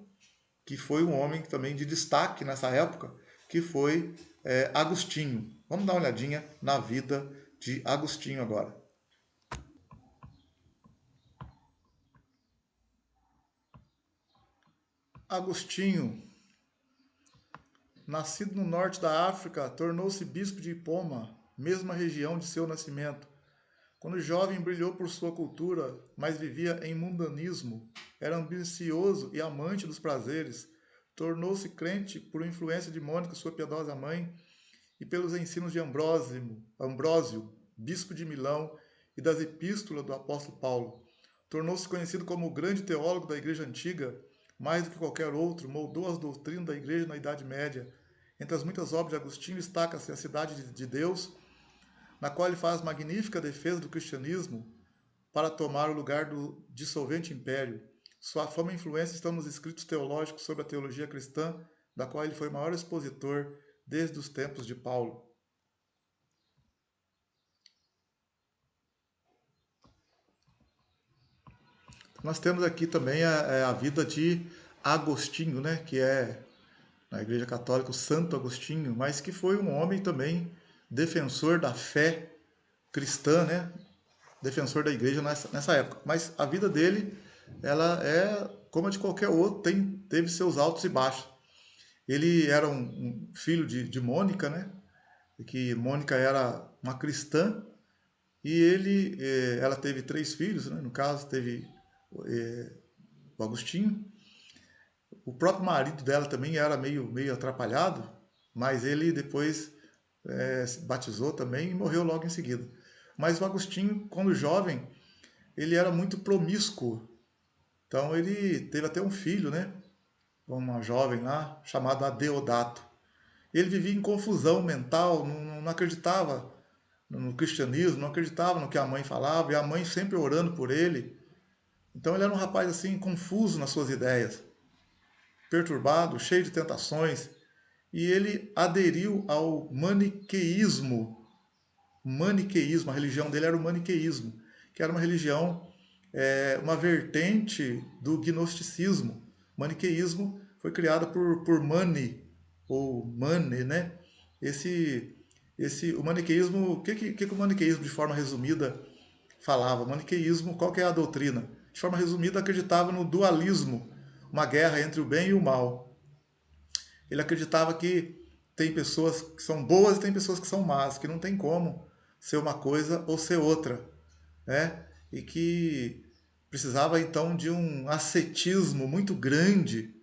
Speaker 1: que foi um homem também de destaque nessa época, que foi Agostinho. Vamos dar uma olhadinha na vida de Agostinho agora. Agostinho, nascido no norte da África, tornou-se bispo de Hipona mesma região de seu nascimento. Quando jovem, brilhou por sua cultura, mas vivia em mundanismo. Era ambicioso e amante dos prazeres. Tornou-se crente por influência de Mônica, sua piedosa mãe, e pelos ensinos de Ambrósio, bispo de Milão, e das epístolas do apóstolo Paulo. Tornou-se conhecido como o grande teólogo da Igreja Antiga. Mais do que qualquer outro, moldou as doutrinas da Igreja na Idade Média. Entre as muitas obras de Agostinho destaca-se a Cidade de Deus, na qual ele faz magnífica defesa do cristianismo para tomar o lugar do dissolvente império. Sua fama e influência estão nos escritos teológicos sobre a teologia cristã, da qual ele foi o maior expositor desde os tempos de Paulo. Nós temos aqui também a vida de Agostinho, né, que é, na Igreja Católica, o Santo Agostinho, mas que foi um homem também defensor da fé cristã, né, defensor da igreja nessa época. Mas a vida dele, ela é como a de qualquer outro, teve seus altos e baixos. Ele era um filho de Mônica, né? Que Mônica era uma cristã e ela teve 3 filhos, né? No caso teve o Agostinho. O próprio marido dela também era meio atrapalhado, mas ele depois se batizou também e morreu logo em seguida. Mas o Agostinho, quando jovem, ele era muito promíscuo. Então ele teve até um filho, né? Uma jovem lá, chamada Deodato. Ele vivia em confusão mental, não acreditava no cristianismo, não acreditava no que a mãe falava, e a mãe sempre orando por ele. Então ele era um rapaz assim, confuso nas suas ideias, perturbado, cheio de tentações, e ele aderiu ao maniqueísmo. A religião dele era o maniqueísmo, que era uma religião, uma vertente do gnosticismo. O maniqueísmo foi criado por Mani, ou Mane, né? O maniqueísmo, o que o maniqueísmo, de forma resumida, falava? O maniqueísmo, qual que é a doutrina? De forma resumida, acreditava no dualismo, uma guerra entre o bem e o mal. Ele acreditava que tem pessoas que são boas e tem pessoas que são más, que não tem como ser uma coisa ou ser outra, né? E que precisava então de um ascetismo muito grande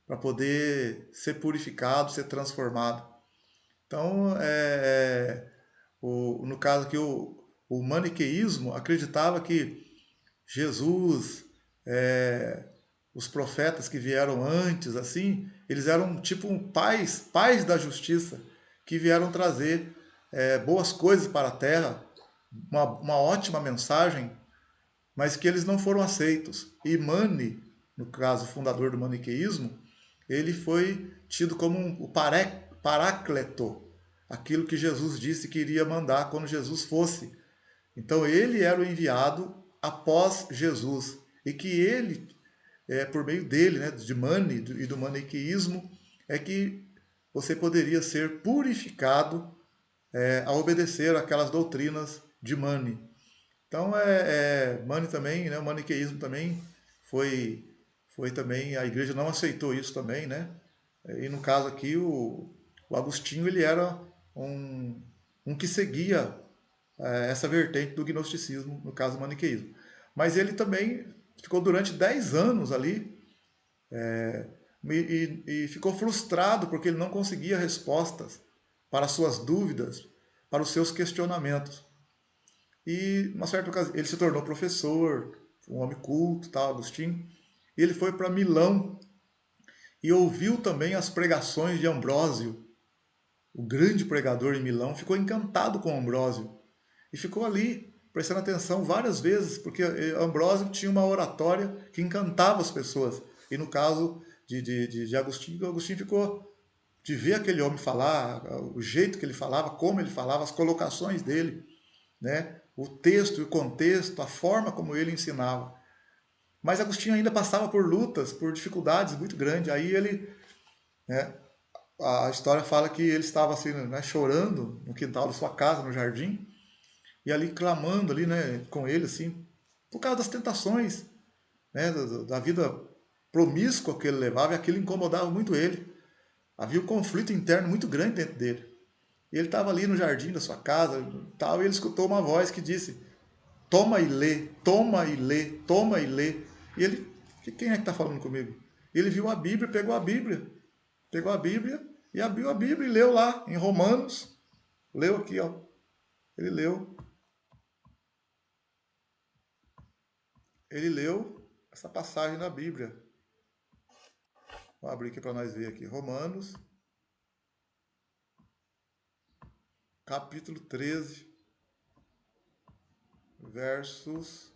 Speaker 1: para poder ser purificado, ser transformado. Então, no caso aqui, o maniqueísmo acreditava que Jesus, os profetas que vieram antes, assim, eles eram tipo pais da justiça, que vieram trazer boas coisas para a terra, uma ótima mensagem, mas que eles não foram aceitos. E Mani, no caso, fundador do maniqueísmo, ele foi tido como o paráclito, aquilo que Jesus disse que iria mandar quando Jesus fosse. Então ele era o enviado após Jesus, e que ele, por meio dele, né, de Mani e do maniqueísmo, é que você poderia ser purificado a obedecer aquelas doutrinas de Mani. Então, Mani também, né, o maniqueísmo também foi também, a igreja não aceitou isso também, né? E no caso aqui, o Agostinho, ele era um que seguia essa vertente do gnosticismo, no caso, o maniqueísmo. Mas ele também ficou durante 10 anos ali e ficou frustrado porque ele não conseguia respostas para as suas dúvidas, para os seus questionamentos. E, uma certa ocasião, ele se tornou professor, um homem culto, tal, Agostinho. E ele foi para Milão e ouviu também as pregações de Ambrósio, o grande pregador em Milão. Ficou encantado com Ambrósio e ficou ali prestando atenção várias vezes, porque Ambrósio tinha uma oratória que encantava as pessoas. E no caso de Agostinho, Agostinho ficou de ver aquele homem falar, o jeito que ele falava, como ele falava, as colocações dele, né? O texto e o contexto, a forma como ele ensinava. Mas Agostinho ainda passava por lutas, por dificuldades muito grandes. Aí ele, né, a história fala que ele estava assim, né, chorando no quintal da sua casa, no jardim, e ali clamando ali, né, com ele assim, por causa das tentações, né, da vida promíscua que ele levava, e aquilo incomodava muito ele. Havia um conflito interno muito grande dentro dele. E ele estava ali no jardim da sua casa, tal, e ele escutou uma voz que disse: toma e lê, toma e lê, toma e lê. E ele, quem é que está falando comigo? Ele viu a Bíblia, pegou a Bíblia e abriu a Bíblia e leu lá, em Romanos. Leu aqui, ó. Ele leu. Ele leu essa passagem da Bíblia. Vou abrir aqui para nós ver aqui. Romanos, capítulo 13, versos.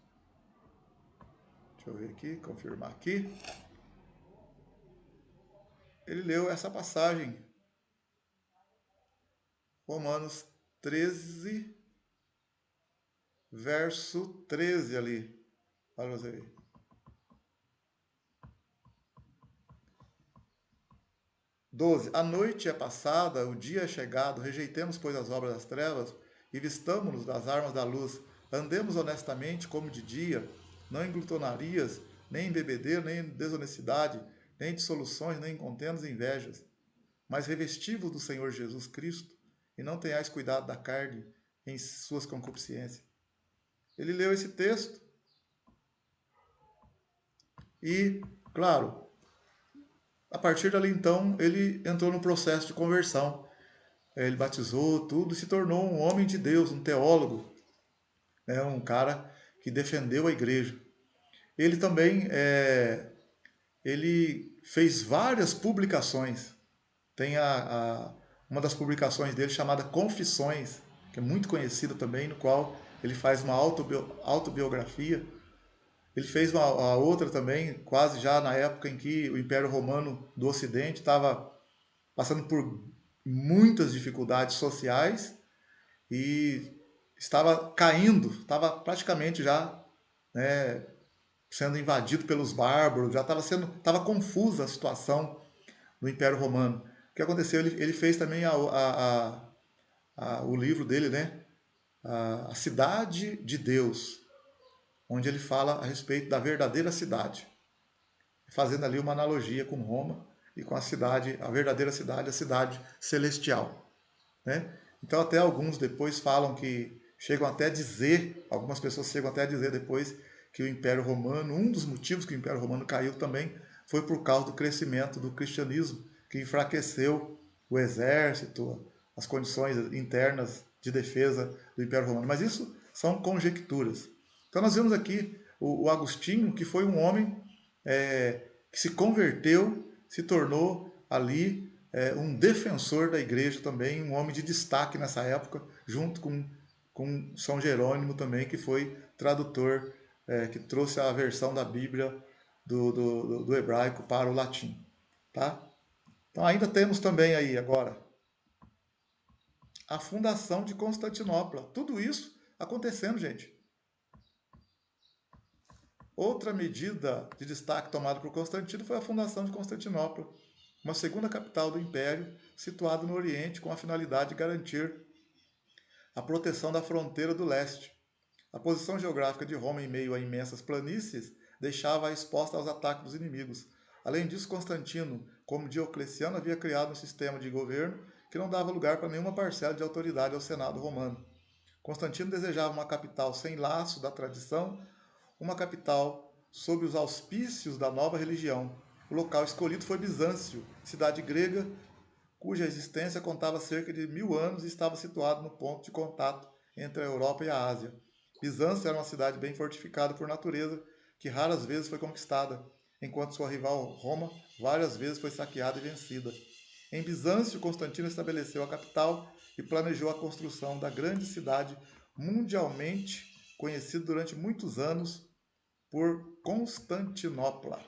Speaker 1: Deixa eu ver aqui, confirmar aqui. Ele leu essa passagem. Romanos 13, verso 13 ali. Olha você aí. 12. A noite é passada, o dia é chegado, rejeitemos, pois, as obras das trevas e vistamo-nos das armas da luz. Andemos honestamente como de dia, não em glutonarias, nem em bebedeira, nem em desonestidade, nem em dissoluções, nem em contendas e invejas. Mas revesti-vos do Senhor Jesus Cristo e não tenhais cuidado da carne em suas concupiscências. Ele leu esse texto e, claro, a partir dali então ele entrou no processo de conversão. Ele batizou tudo e se tornou um homem de Deus, um teólogo, né? Um cara que defendeu a igreja. Ele também ele fez várias publicações. Tem uma das publicações dele chamada Confissões, que é muito conhecida também, no qual ele faz uma autobiografia. Ele fez a outra também, quase já na época em que o Império Romano do Ocidente estava passando por muitas dificuldades sociais e estava caindo, estava praticamente já, né, sendo invadido pelos bárbaros, já estava confusa a situação do Império Romano. O que aconteceu? Ele fez também o livro dele, né, a Cidade de Deus, onde ele fala a respeito da verdadeira cidade, fazendo ali uma analogia com Roma e com a cidade, a verdadeira cidade, a cidade celestial, né? Então até alguns depois falam que chegam até a dizer, algumas pessoas chegam até a dizer depois que o Império Romano, um dos motivos que o Império Romano caiu também foi por causa do crescimento do cristianismo, que enfraqueceu o exército, as condições internas de defesa do Império Romano. Mas isso são conjecturas. Então nós vemos aqui o Agostinho, que foi um homem que se converteu, se tornou ali um defensor da igreja também, um homem de destaque nessa época, junto com São Jerônimo também, que foi tradutor, que trouxe a versão da Bíblia do hebraico para o latim. Tá? Então ainda temos também aí agora a fundação de Constantinopla. Tudo isso acontecendo, gente. Outra medida de destaque tomada por Constantino foi a fundação de Constantinopla, uma segunda capital do Império, situada no Oriente com a finalidade de garantir a proteção da fronteira do leste. A posição geográfica de Roma em meio a imensas planícies deixava-a exposta aos ataques dos inimigos. Além disso, Constantino, como Diocleciano, havia criado um sistema de governo que não dava lugar para nenhuma parcela de autoridade ao Senado romano. Constantino desejava uma capital sem laço da tradição, uma capital sob os auspícios da nova religião. O local escolhido foi Bizâncio, cidade grega cuja existência contava cerca de 1000 anos e estava situado no ponto de contato entre a Europa e a Ásia. Bizâncio era uma cidade bem fortificada por natureza, que raras vezes foi conquistada, enquanto sua rival Roma várias vezes foi saqueada e vencida. Em Bizâncio, Constantino estabeleceu a capital e planejou a construção da grande cidade mundialmente conhecida durante muitos anos por Constantinopla.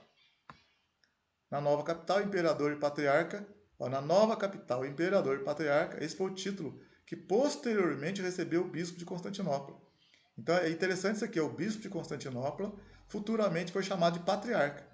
Speaker 1: Na nova capital, imperador e patriarca, esse foi o título que posteriormente recebeu o bispo de Constantinopla. Então é interessante isso aqui, o bispo de Constantinopla futuramente foi chamado de patriarca.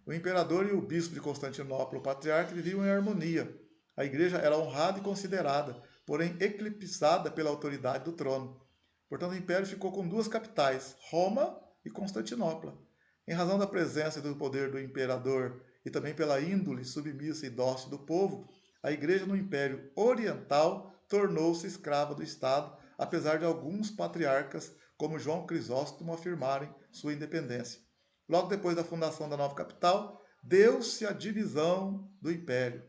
Speaker 1: O imperador e o bispo de Constantinopla, o patriarca, viviam em harmonia. A igreja era honrada e considerada, porém eclipsada pela autoridade do trono. Portanto, o império ficou com duas capitais, Roma e Constantinopla. Em razão da presença e do poder do imperador e também pela índole submissa e dócil do povo, a igreja no Império Oriental tornou-se escrava do Estado, apesar de alguns patriarcas, como João Crisóstomo, afirmarem sua independência. Logo depois da fundação da nova capital, deu-se a divisão do império.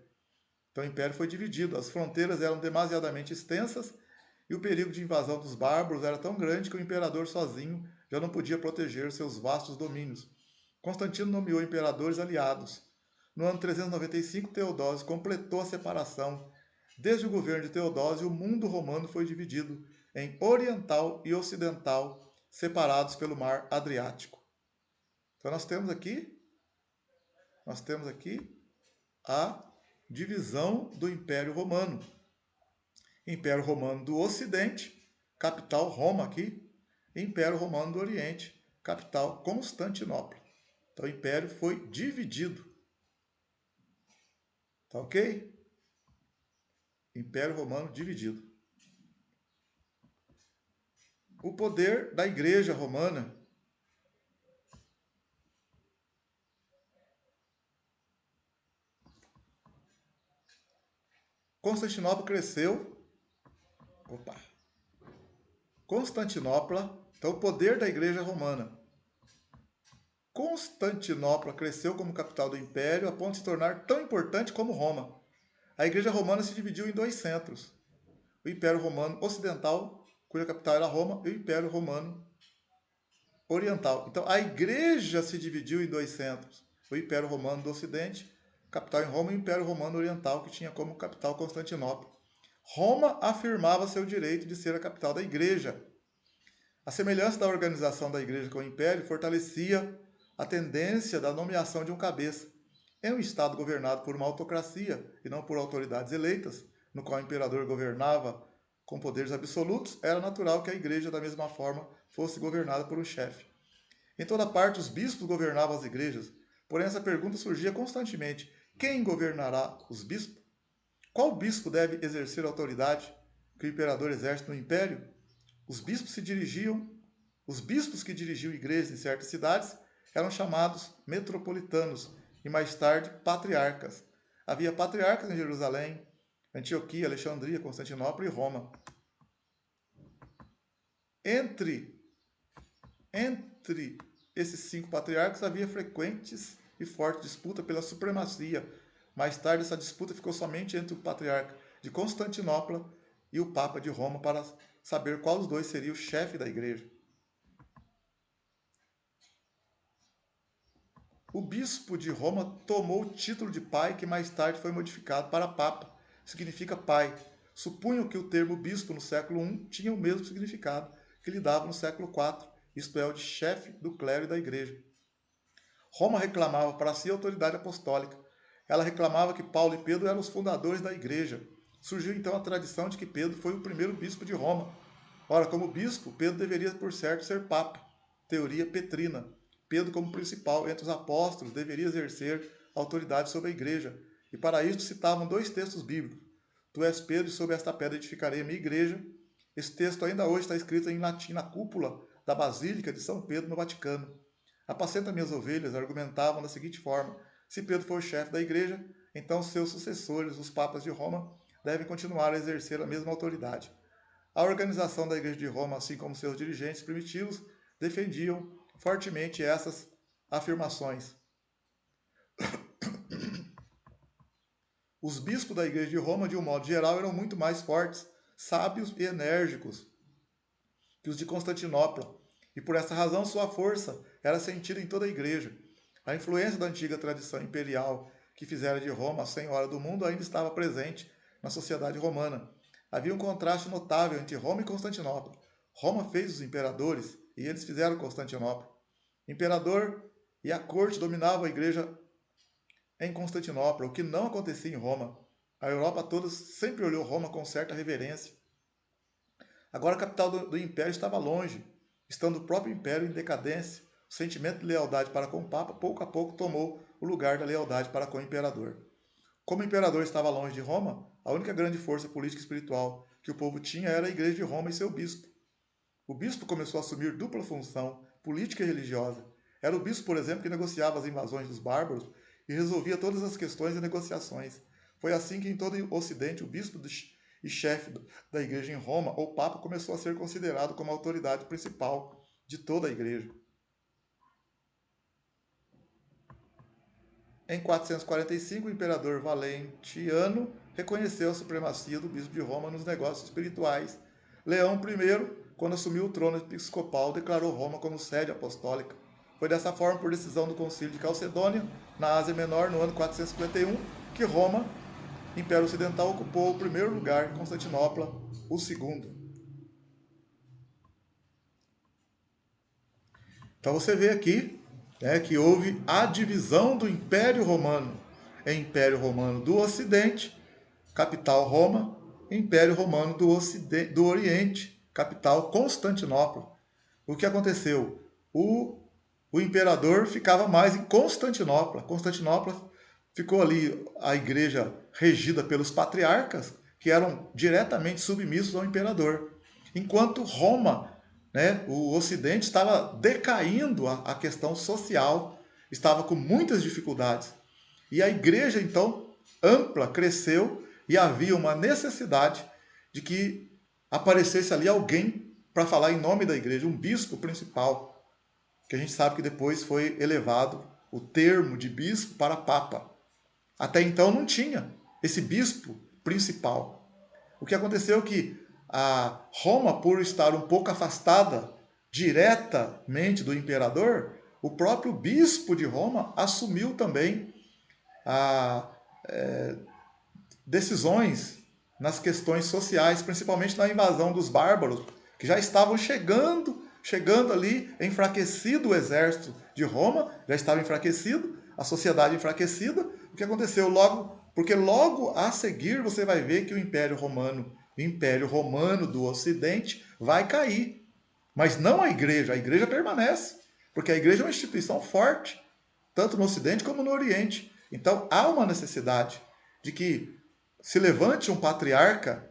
Speaker 1: Então o império foi dividido, as fronteiras eram demasiadamente extensas e o perigo de invasão dos bárbaros era tão grande que o imperador sozinho já não podia proteger seus vastos domínios. Constantino nomeou imperadores aliados. No ano 395, Teodósio completou a separação. Desde o governo de Teodósio, o mundo romano foi dividido em oriental e ocidental, separados pelo mar Adriático. Então nós temos aqui a divisão do Império Romano. Império Romano do Ocidente, capital Roma aqui, e Império Romano do Oriente, capital Constantinopla. Então o império foi dividido. Tá ok? Império Romano dividido. O poder da Igreja Romana. Constantinopla cresceu. Constantinopla, então o poder da Igreja Romana. Constantinopla cresceu como capital do Império a ponto de se tornar tão importante como Roma. A Igreja Romana se dividiu em dois centros. O Império Romano Ocidental, cuja capital era Roma, e o Império Romano Oriental. Então, a Igreja se dividiu em dois centros. O Império Romano do Ocidente, capital em Roma, e o Império Romano Oriental, que tinha como capital Constantinopla. Roma afirmava seu direito de ser a capital da Igreja. A semelhança da organização da Igreja com o Império fortalecia a tendência da nomeação de um cabeça. Em um Estado governado por uma autocracia e não por autoridades eleitas, no qual o imperador governava com poderes absolutos, era natural que a Igreja, da mesma forma, fosse governada por um chefe. Em toda parte, os bispos governavam as igrejas, porém essa pergunta surgia constantemente: quem governará os bispos? Qual bispo deve exercer a autoridade que o imperador exerce no império? Os bispos que dirigiam igrejas em certas cidades eram chamados metropolitanos e mais tarde patriarcas. Havia patriarcas em Jerusalém, Antioquia, Alexandria, Constantinopla e Roma. Entre esses 5 patriarcas havia frequentes e forte disputa pela supremacia. Mais tarde essa disputa ficou somente entre o patriarca de Constantinopla e o Papa de Roma para saber qual dos dois seria o chefe da igreja. O bispo de Roma tomou o título de pai, que mais tarde foi modificado para papa, significa pai. Supunham que o termo bispo no século I tinha o mesmo significado que lhe dava no século IV, isto é, o de chefe do clero e da igreja. Roma reclamava para si a autoridade apostólica. Ela reclamava que Paulo e Pedro eram os fundadores da igreja. Surgiu então a tradição de que Pedro foi o primeiro bispo de Roma. Ora, como bispo, Pedro deveria, por certo, ser papa. Teoria petrina. Pedro, como principal entre os apóstolos, deveria exercer autoridade sobre a igreja. E para isso citavam 2 textos bíblicos. Tu és Pedro, e sobre esta pedra edificarei a minha igreja. Esse texto ainda hoje está escrito em latim na cúpula da Basílica de São Pedro, no Vaticano. Apacenta minhas ovelhas argumentavam da seguinte forma: se Pedro for o chefe da igreja, então seus sucessores, os papas de Roma, devem continuar a exercer a mesma autoridade. A organização da Igreja de Roma, assim como seus dirigentes primitivos, defendiam fortemente essas afirmações. Os bispos da Igreja de Roma, de um modo geral, eram muito mais fortes, sábios e enérgicos que os de Constantinopla, e por essa razão sua força era sentida em toda a Igreja. A influência da antiga tradição imperial que fizera de Roma a senhora do mundo ainda estava presente na sociedade romana. Havia um contraste notável entre Roma e Constantinopla. Roma fez os imperadores e eles fizeram Constantinopla. O imperador e a corte dominavam a igreja em Constantinopla, o que não acontecia em Roma. A Europa toda sempre olhou Roma com certa reverência. Agora a capital do império estava longe, estando o próprio império em decadência. O sentimento de lealdade para com o Papa pouco a pouco tomou o lugar da lealdade para com o imperador. Como o imperador estava longe de Roma, a única grande força política e espiritual que o povo tinha era a igreja de Roma e seu bispo. O bispo começou a assumir dupla função, política e religiosa. Era o bispo, por exemplo, que negociava as invasões dos bárbaros e resolvia todas as questões e negociações. Foi assim que em todo o Ocidente o bispo e chefe da igreja em Roma, o Papa começou a ser considerado como a autoridade principal de toda a igreja. Em 445, o imperador Valentiano reconheceu a supremacia do bispo de Roma nos negócios espirituais. Leão I, quando assumiu o trono episcopal, declarou Roma como sede apostólica. Foi dessa forma, por decisão do Concílio de Calcedônia, na Ásia Menor, no ano 451, que Roma, Império Ocidental, ocupou o primeiro lugar, Constantinopla, o segundo. Então você vê aqui, né, que houve a divisão do Império Romano em Império Romano do Ocidente, capital Roma, Império Romano do Oriente, capital Constantinopla. O que aconteceu? O imperador ficava mais em Constantinopla. Constantinopla ficou ali a igreja regida pelos patriarcas, que eram diretamente submissos ao imperador. Enquanto Roma, né, o Ocidente, estava decaindo a questão social, estava com muitas dificuldades. E a igreja, então, ampla, cresceu e havia uma necessidade de que aparecesse ali alguém para falar em nome da igreja, um bispo principal, que a gente sabe que depois foi elevado o termo de bispo para papa. Até então não tinha esse bispo principal. O que aconteceu é que a Roma, por estar um pouco afastada diretamente do imperador, o próprio bispo de Roma assumiu também a decisões nas questões sociais, principalmente na invasão dos bárbaros, que já estavam chegando ali, enfraquecido o exército de Roma, já estava enfraquecido, a sociedade enfraquecida. O que aconteceu logo? Porque logo a seguir você vai ver que o Império Romano do Ocidente vai cair. Mas não a igreja permanece, porque a igreja é uma instituição forte, tanto no Ocidente como no Oriente. Então há uma necessidade de que se levante um patriarca,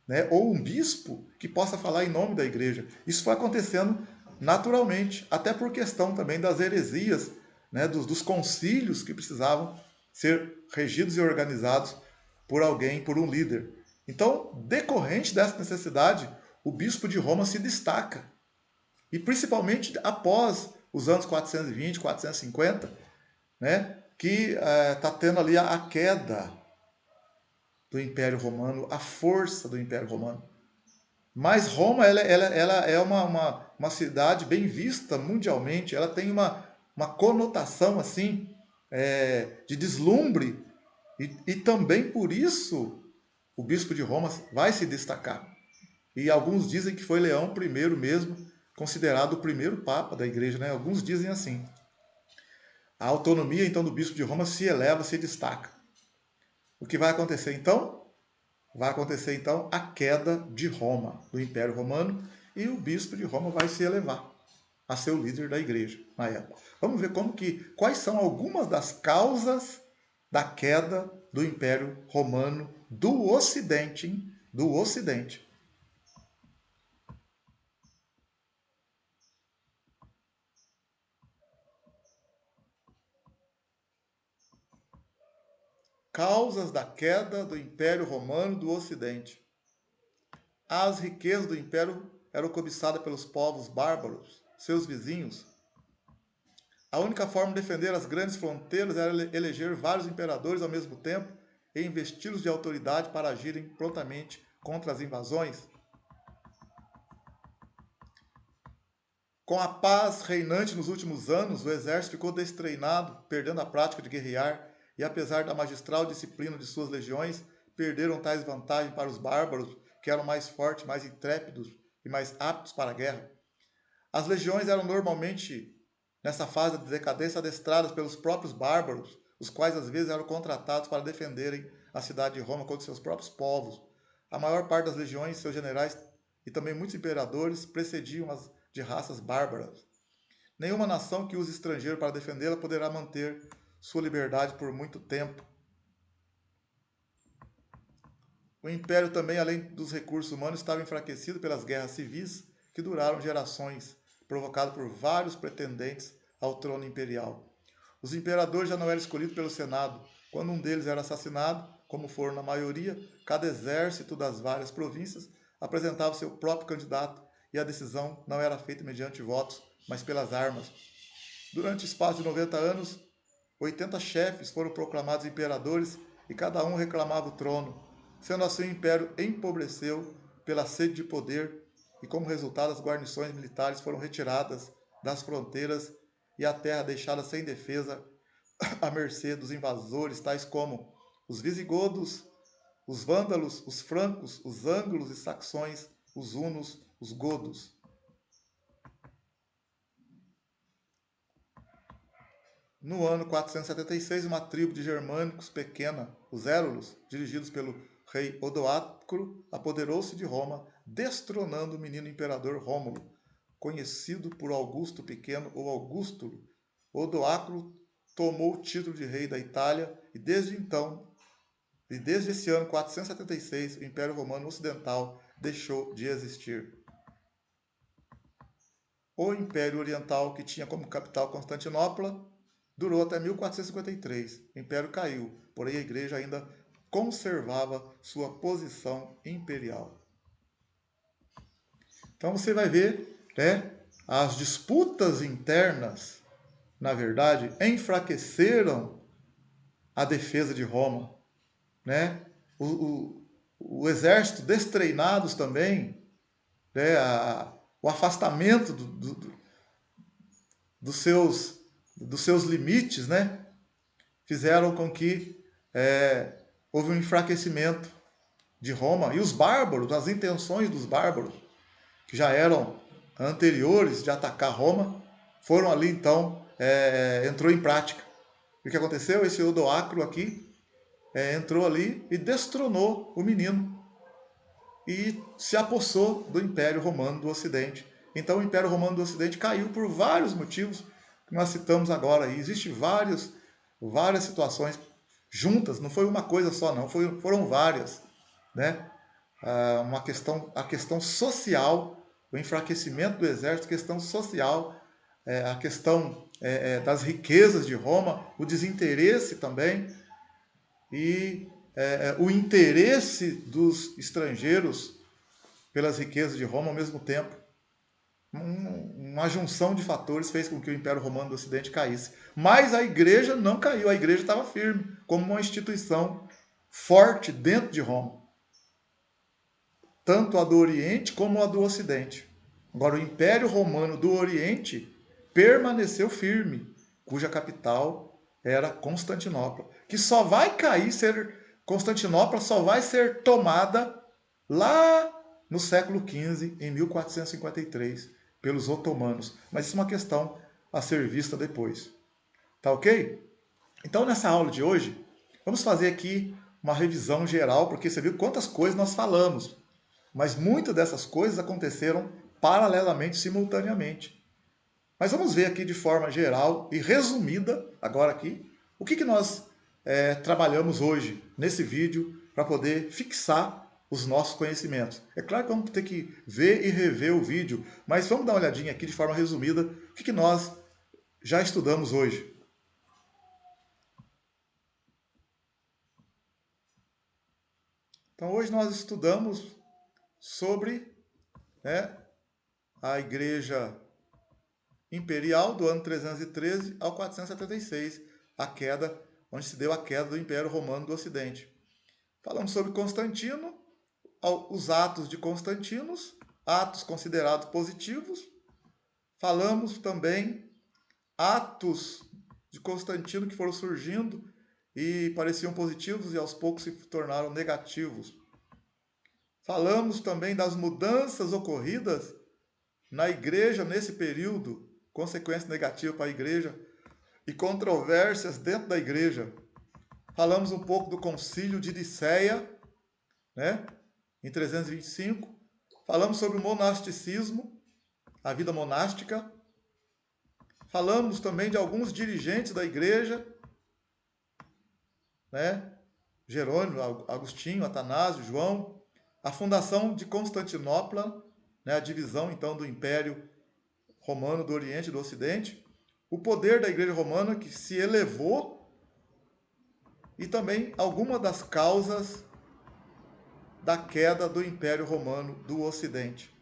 Speaker 1: né, ou um bispo que possa falar em nome da igreja. Isso foi acontecendo naturalmente, até por questão também das heresias, né, dos concílios que precisavam ser regidos e organizados por alguém, por um líder. Então, decorrente dessa necessidade, o bispo de Roma se destaca. E principalmente após os anos 420, 450, né, que está tendo ali a queda do Império Romano, a força do Império Romano. Mas Roma ela é uma cidade bem vista mundialmente, ela tem uma conotação assim de deslumbre, e também por isso o bispo de Roma vai se destacar. E alguns dizem que foi Leão I mesmo, considerado o primeiro papa da igreja, né? Alguns dizem assim. A autonomia então do bispo de Roma se eleva, se destaca. O que vai acontecer então? Vai acontecer então a queda de Roma, do Império Romano, e o bispo de Roma vai se elevar a ser o líder da igreja na época. Vamos ver quais são algumas das causas da queda do Império Romano do Ocidente, hein? Do Ocidente. Causas da queda do Império Romano do Ocidente. As riquezas do império eram cobiçadas pelos povos bárbaros, seus vizinhos. A única forma de defender as grandes fronteiras era eleger vários imperadores ao mesmo tempo e investi-los de autoridade para agirem prontamente contra as invasões. Com a paz reinante nos últimos anos, o exército ficou destreinado, perdendo a prática de guerrear, e apesar da magistral disciplina de suas legiões, perderam tais vantagens para os bárbaros, que eram mais fortes, mais intrépidos e mais aptos para a guerra. As legiões eram normalmente, nessa fase de decadência, adestradas pelos próprios bárbaros, os quais às vezes eram contratados para defenderem a cidade de Roma contra seus próprios povos. A maior parte das legiões, seus generais e também muitos imperadores precediam as de raças bárbaras. Nenhuma nação que use estrangeiro para defendê-la poderá manter sua liberdade por muito tempo. O império também, além dos recursos humanos, estava enfraquecido pelas guerras civis que duraram gerações, provocado por vários pretendentes ao trono imperial. Os imperadores já não eram escolhidos pelo Senado, Quando um deles era assassinado, como foram na maioria, cada exército das várias províncias apresentava o seu próprio candidato e a decisão não era feita mediante votos, mas pelas armas. Durante o espaço de 90 anos, 80 chefes foram proclamados imperadores e cada um reclamava o trono. Sendo assim, o império empobreceu pela sede de poder e, como resultado, as guarnições militares foram retiradas das fronteiras e a terra deixada sem defesa à mercê dos invasores, tais como os visigodos, os vândalos, os francos, os ângulos e saxões, os hunos, os godos. No ano 476, uma tribo de germânicos pequena, os Érulos, dirigidos pelo rei Odoacro, apoderou-se de Roma, destronando o menino imperador Rômulo, conhecido por Augusto Pequeno ou Augusto. Odoacro tomou o título de rei da Itália e desde esse ano 476, o Império Romano Ocidental deixou de existir. O Império Oriental, que tinha como capital Constantinopla, durou até 1453. O Império caiu, porém a Igreja ainda conservava sua posição imperial. Então você vai ver, né, as disputas internas, na verdade, enfraqueceram a defesa de Roma, né? O exército destreinados também, né? O afastamento dos seus limites, né? Fizeram com que houve um enfraquecimento de Roma. E os bárbaros, as intenções dos bárbaros, que já eram anteriores de atacar Roma, foram ali então, entrou em prática. E o que aconteceu? Esse Odoacro aqui entrou ali e destronou o menino e se apossou do Império Romano do Ocidente. Então o Império Romano do Ocidente caiu por vários motivos que nós citamos agora. E existem várias situações juntas, não foi uma coisa só não, foram várias, né? A questão social, o enfraquecimento do exército, a questão social, a questão das riquezas de Roma, o desinteresse também e o interesse dos estrangeiros pelas riquezas de Roma ao mesmo tempo. Uma junção de fatores fez com que o Império Romano do Ocidente caísse. Mas a igreja não caiu, a igreja estava firme, como uma instituição forte dentro de Roma. Tanto a do Oriente como a do Ocidente. Agora, o Império Romano do Oriente permaneceu firme, cuja capital era Constantinopla, que só vai cair, Constantinopla só vai ser tomada lá no século XV, em 1453, pelos otomanos. Mas isso é uma questão a ser vista depois. Tá ok? Então, nessa aula de hoje, vamos fazer aqui uma revisão geral, porque você viu quantas coisas nós falamos. Mas muitas dessas coisas aconteceram paralelamente, simultaneamente. Mas vamos ver aqui de forma geral e resumida, agora aqui, o que nós trabalhamos hoje nesse vídeo para poder fixar os nossos conhecimentos. É claro que vamos ter que ver e rever o vídeo, mas vamos dar uma olhadinha aqui de forma resumida o que nós já estudamos hoje. Então hoje nós estudamos sobre a Igreja Imperial do ano 313 ao 476, a queda, onde se deu a queda do Império Romano do Ocidente. Falamos sobre Constantino, os atos de Constantinos, atos considerados positivos. Falamos também atos de Constantino que foram surgindo e pareciam positivos e aos poucos se tornaram negativos. Falamos também das mudanças ocorridas na igreja nesse período, consequências negativas para a igreja e controvérsias dentro da igreja. Falamos um pouco do concílio de Nicéia, né, em 325. Falamos sobre o monasticismo, a vida monástica. Falamos também de alguns dirigentes da igreja, né, Jerônimo, Agostinho, Atanásio, João. A fundação de Constantinopla, né, a divisão então do Império Romano do Oriente e do Ocidente, o poder da Igreja Romana que se elevou e também algumas das causas da queda do Império Romano do Ocidente.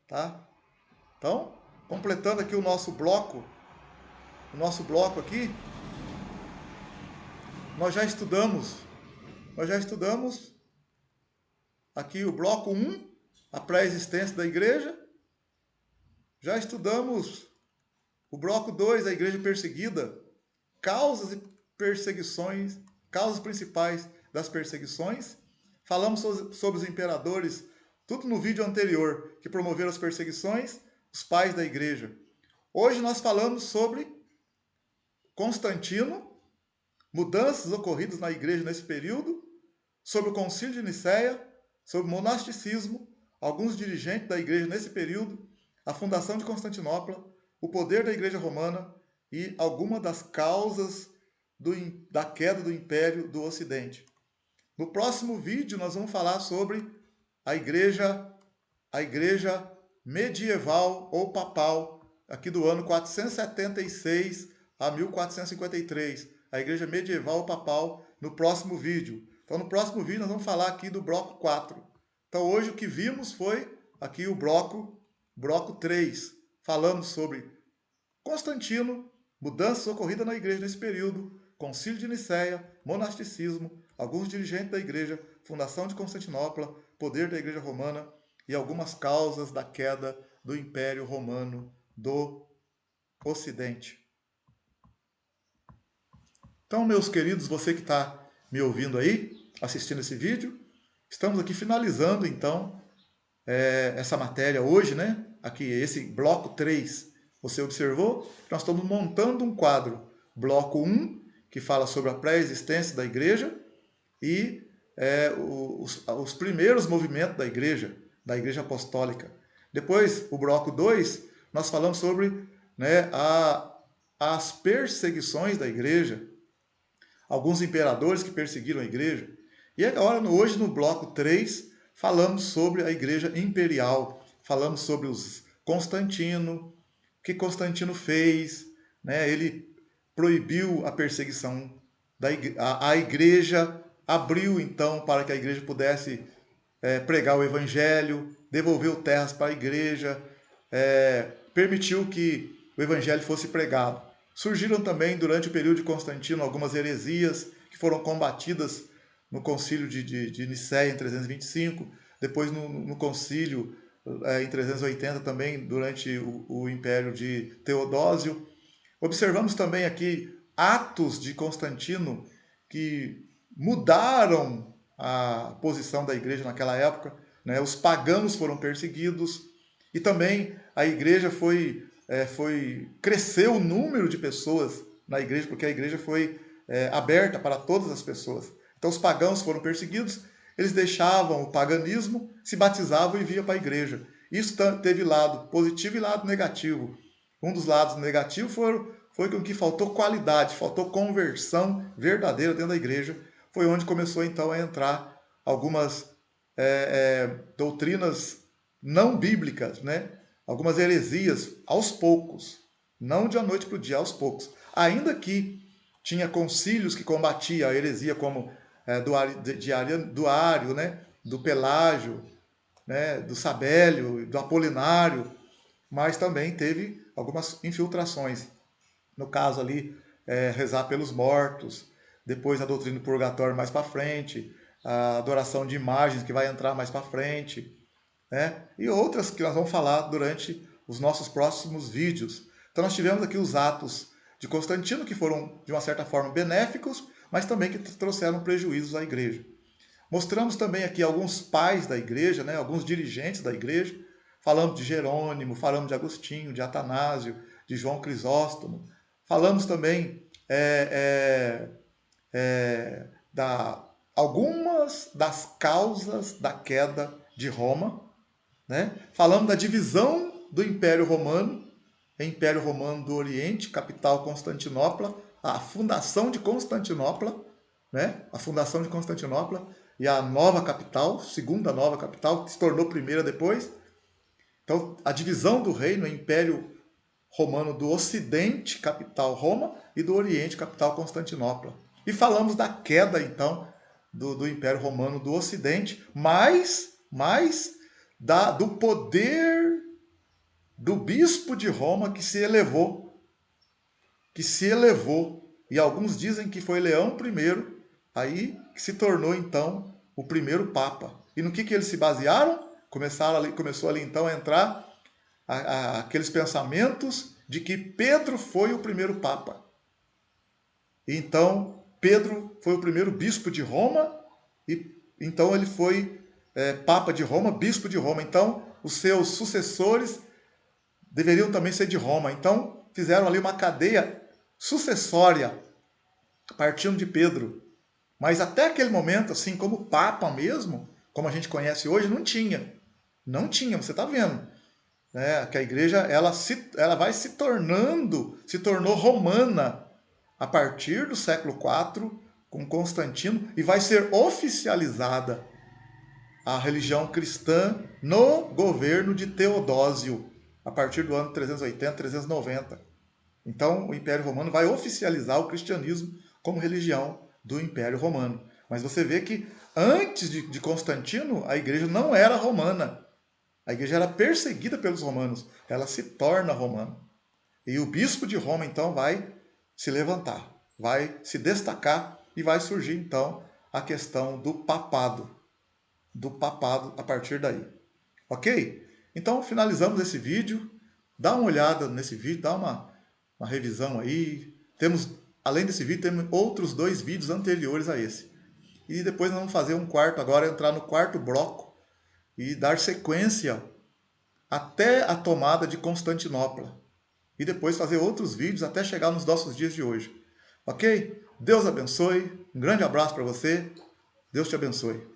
Speaker 1: Tá? Então, completando aqui o nosso bloco aqui, nós já estudamos aqui o bloco 1, a pré-existência da igreja. Já estudamos o bloco 2, a igreja perseguida, causas e perseguições, causas principais das perseguições. Falamos sobre os imperadores, tudo no vídeo anterior, que promoveram as perseguições, os pais da igreja. Hoje nós falamos sobre Constantino, mudanças ocorridas na igreja nesse período, sobre o Concílio de Nicéia, sobre o monasticismo, alguns dirigentes da igreja nesse período, a fundação de Constantinopla, o poder da igreja romana e algumas das causas da queda do Império do Ocidente. No próximo vídeo nós vamos falar sobre a igreja medieval ou papal, aqui do ano 476 a 1453, a igreja medieval ou papal, no próximo vídeo. Então no próximo vídeo nós vamos falar aqui do bloco 4. Então hoje o que vimos foi aqui o bloco 3. Falamos sobre Constantino, mudanças ocorridas na igreja nesse período, Concílio de Nicéia, monasticismo, alguns dirigentes da igreja, fundação de Constantinopla, poder da igreja romana e algumas causas da queda do Império Romano do Ocidente. Então, meus queridos, você que está me ouvindo aí, assistindo esse vídeo, estamos aqui finalizando, então, essa matéria hoje, né? Aqui, esse bloco 3, você observou? Nós estamos montando um quadro. Bloco 1, que fala sobre a pré-existência da igreja e os primeiros movimentos da igreja apostólica. Depois, o bloco 2, nós falamos sobre, né, as perseguições da igreja, alguns imperadores que perseguiram a igreja. E agora, hoje, no bloco 3, falamos sobre a igreja imperial, falamos sobre os Constantino, o que Constantino fez, né? Ele proibiu a perseguição a igreja, abriu então para que a igreja pudesse pregar o evangelho, devolveu terras para a igreja, permitiu que o evangelho fosse pregado. Surgiram também, durante o período de Constantino, algumas heresias que foram combatidas no concílio de Nicéia, em 325, depois no concílio em 380 também, durante o império de Teodósio. Observamos também aqui atos de Constantino que mudaram a posição da igreja naquela época, né? Os pagãos foram perseguidos e também a igreja cresceu o número de pessoas na igreja, porque a igreja foi aberta para todas as pessoas. Então os pagãos foram perseguidos, eles deixavam o paganismo, se batizavam e vinham para a igreja. Isso teve lado positivo e lado negativo. Um dos lados negativos foi com que faltou qualidade, faltou conversão verdadeira dentro da igreja. Foi onde começou então a entrar algumas doutrinas não bíblicas, né? Algumas heresias aos poucos, não de a noite para o dia, aos poucos. Ainda que tinha concílios que combatiam a heresia, como do Ário, né? Do Pelágio, né? Do Sabélio, do Apolinário, mas também teve algumas infiltrações. No caso ali, rezar pelos mortos, depois a doutrina do purgatório mais para frente, a adoração de imagens que vai entrar mais para frente, né? E outras que nós vamos falar durante os nossos próximos vídeos. Então nós tivemos aqui os atos de Constantino, que foram de uma certa forma benéficos, mas também que trouxeram prejuízos à igreja. Mostramos também aqui alguns pais da igreja, né? Alguns dirigentes da igreja. Falamos de Jerônimo, falamos de Agostinho, de Atanásio, de João Crisóstomo. Falamos também algumas das causas da queda de Roma, né? Falamos da divisão do Império Romano do Oriente, capital Constantinopla, a fundação de Constantinopla, né? A fundação de Constantinopla e a nova capital, segunda nova capital, que se tornou primeira depois. Então, a divisão do reino, o Império Romano do Ocidente, capital Roma, e do Oriente, capital Constantinopla. E falamos da queda, então, do Império Romano do Ocidente, mais do poder do bispo de Roma que se elevou. E alguns dizem que foi Leão I, aí que se tornou, então, o primeiro Papa. E no que eles se basearam? Começou ali, então, a entrar aqueles pensamentos de que Pedro foi o primeiro Papa. Então, Pedro foi o primeiro bispo de Roma, e então ele foi Papa de Roma, bispo de Roma. Então, os seus sucessores deveriam também ser de Roma. Então, fizeram ali uma cadeia sucessória, partindo de Pedro. Mas até aquele momento, assim como Papa mesmo, como a gente conhece hoje, não tinha. Não tinha, você está vendo. Que a igreja ela vai se tornou romana a partir do século IV, com Constantino, e vai ser oficializada a religião cristã no governo de Teodósio, a partir do ano 380, 390. Então, o Império Romano vai oficializar o cristianismo como religião do Império Romano. Mas você vê que antes de Constantino, a igreja não era romana. A igreja era perseguida pelos romanos. Ela se torna romana. E o bispo de Roma, então, vai se levantar, vai se destacar e vai surgir, então, a questão do papado a partir daí. Ok? Então, finalizamos esse vídeo. Dá uma olhada nesse vídeo, dá uma revisão aí. Além desse vídeo, temos outros 2 vídeos anteriores a esse. E depois nós vamos fazer um quarto agora, entrar no quarto bloco e dar sequência até a tomada de Constantinopla. E depois fazer outros vídeos até chegar nos nossos dias de hoje. Ok? Deus abençoe. Um grande abraço para você. Deus te abençoe.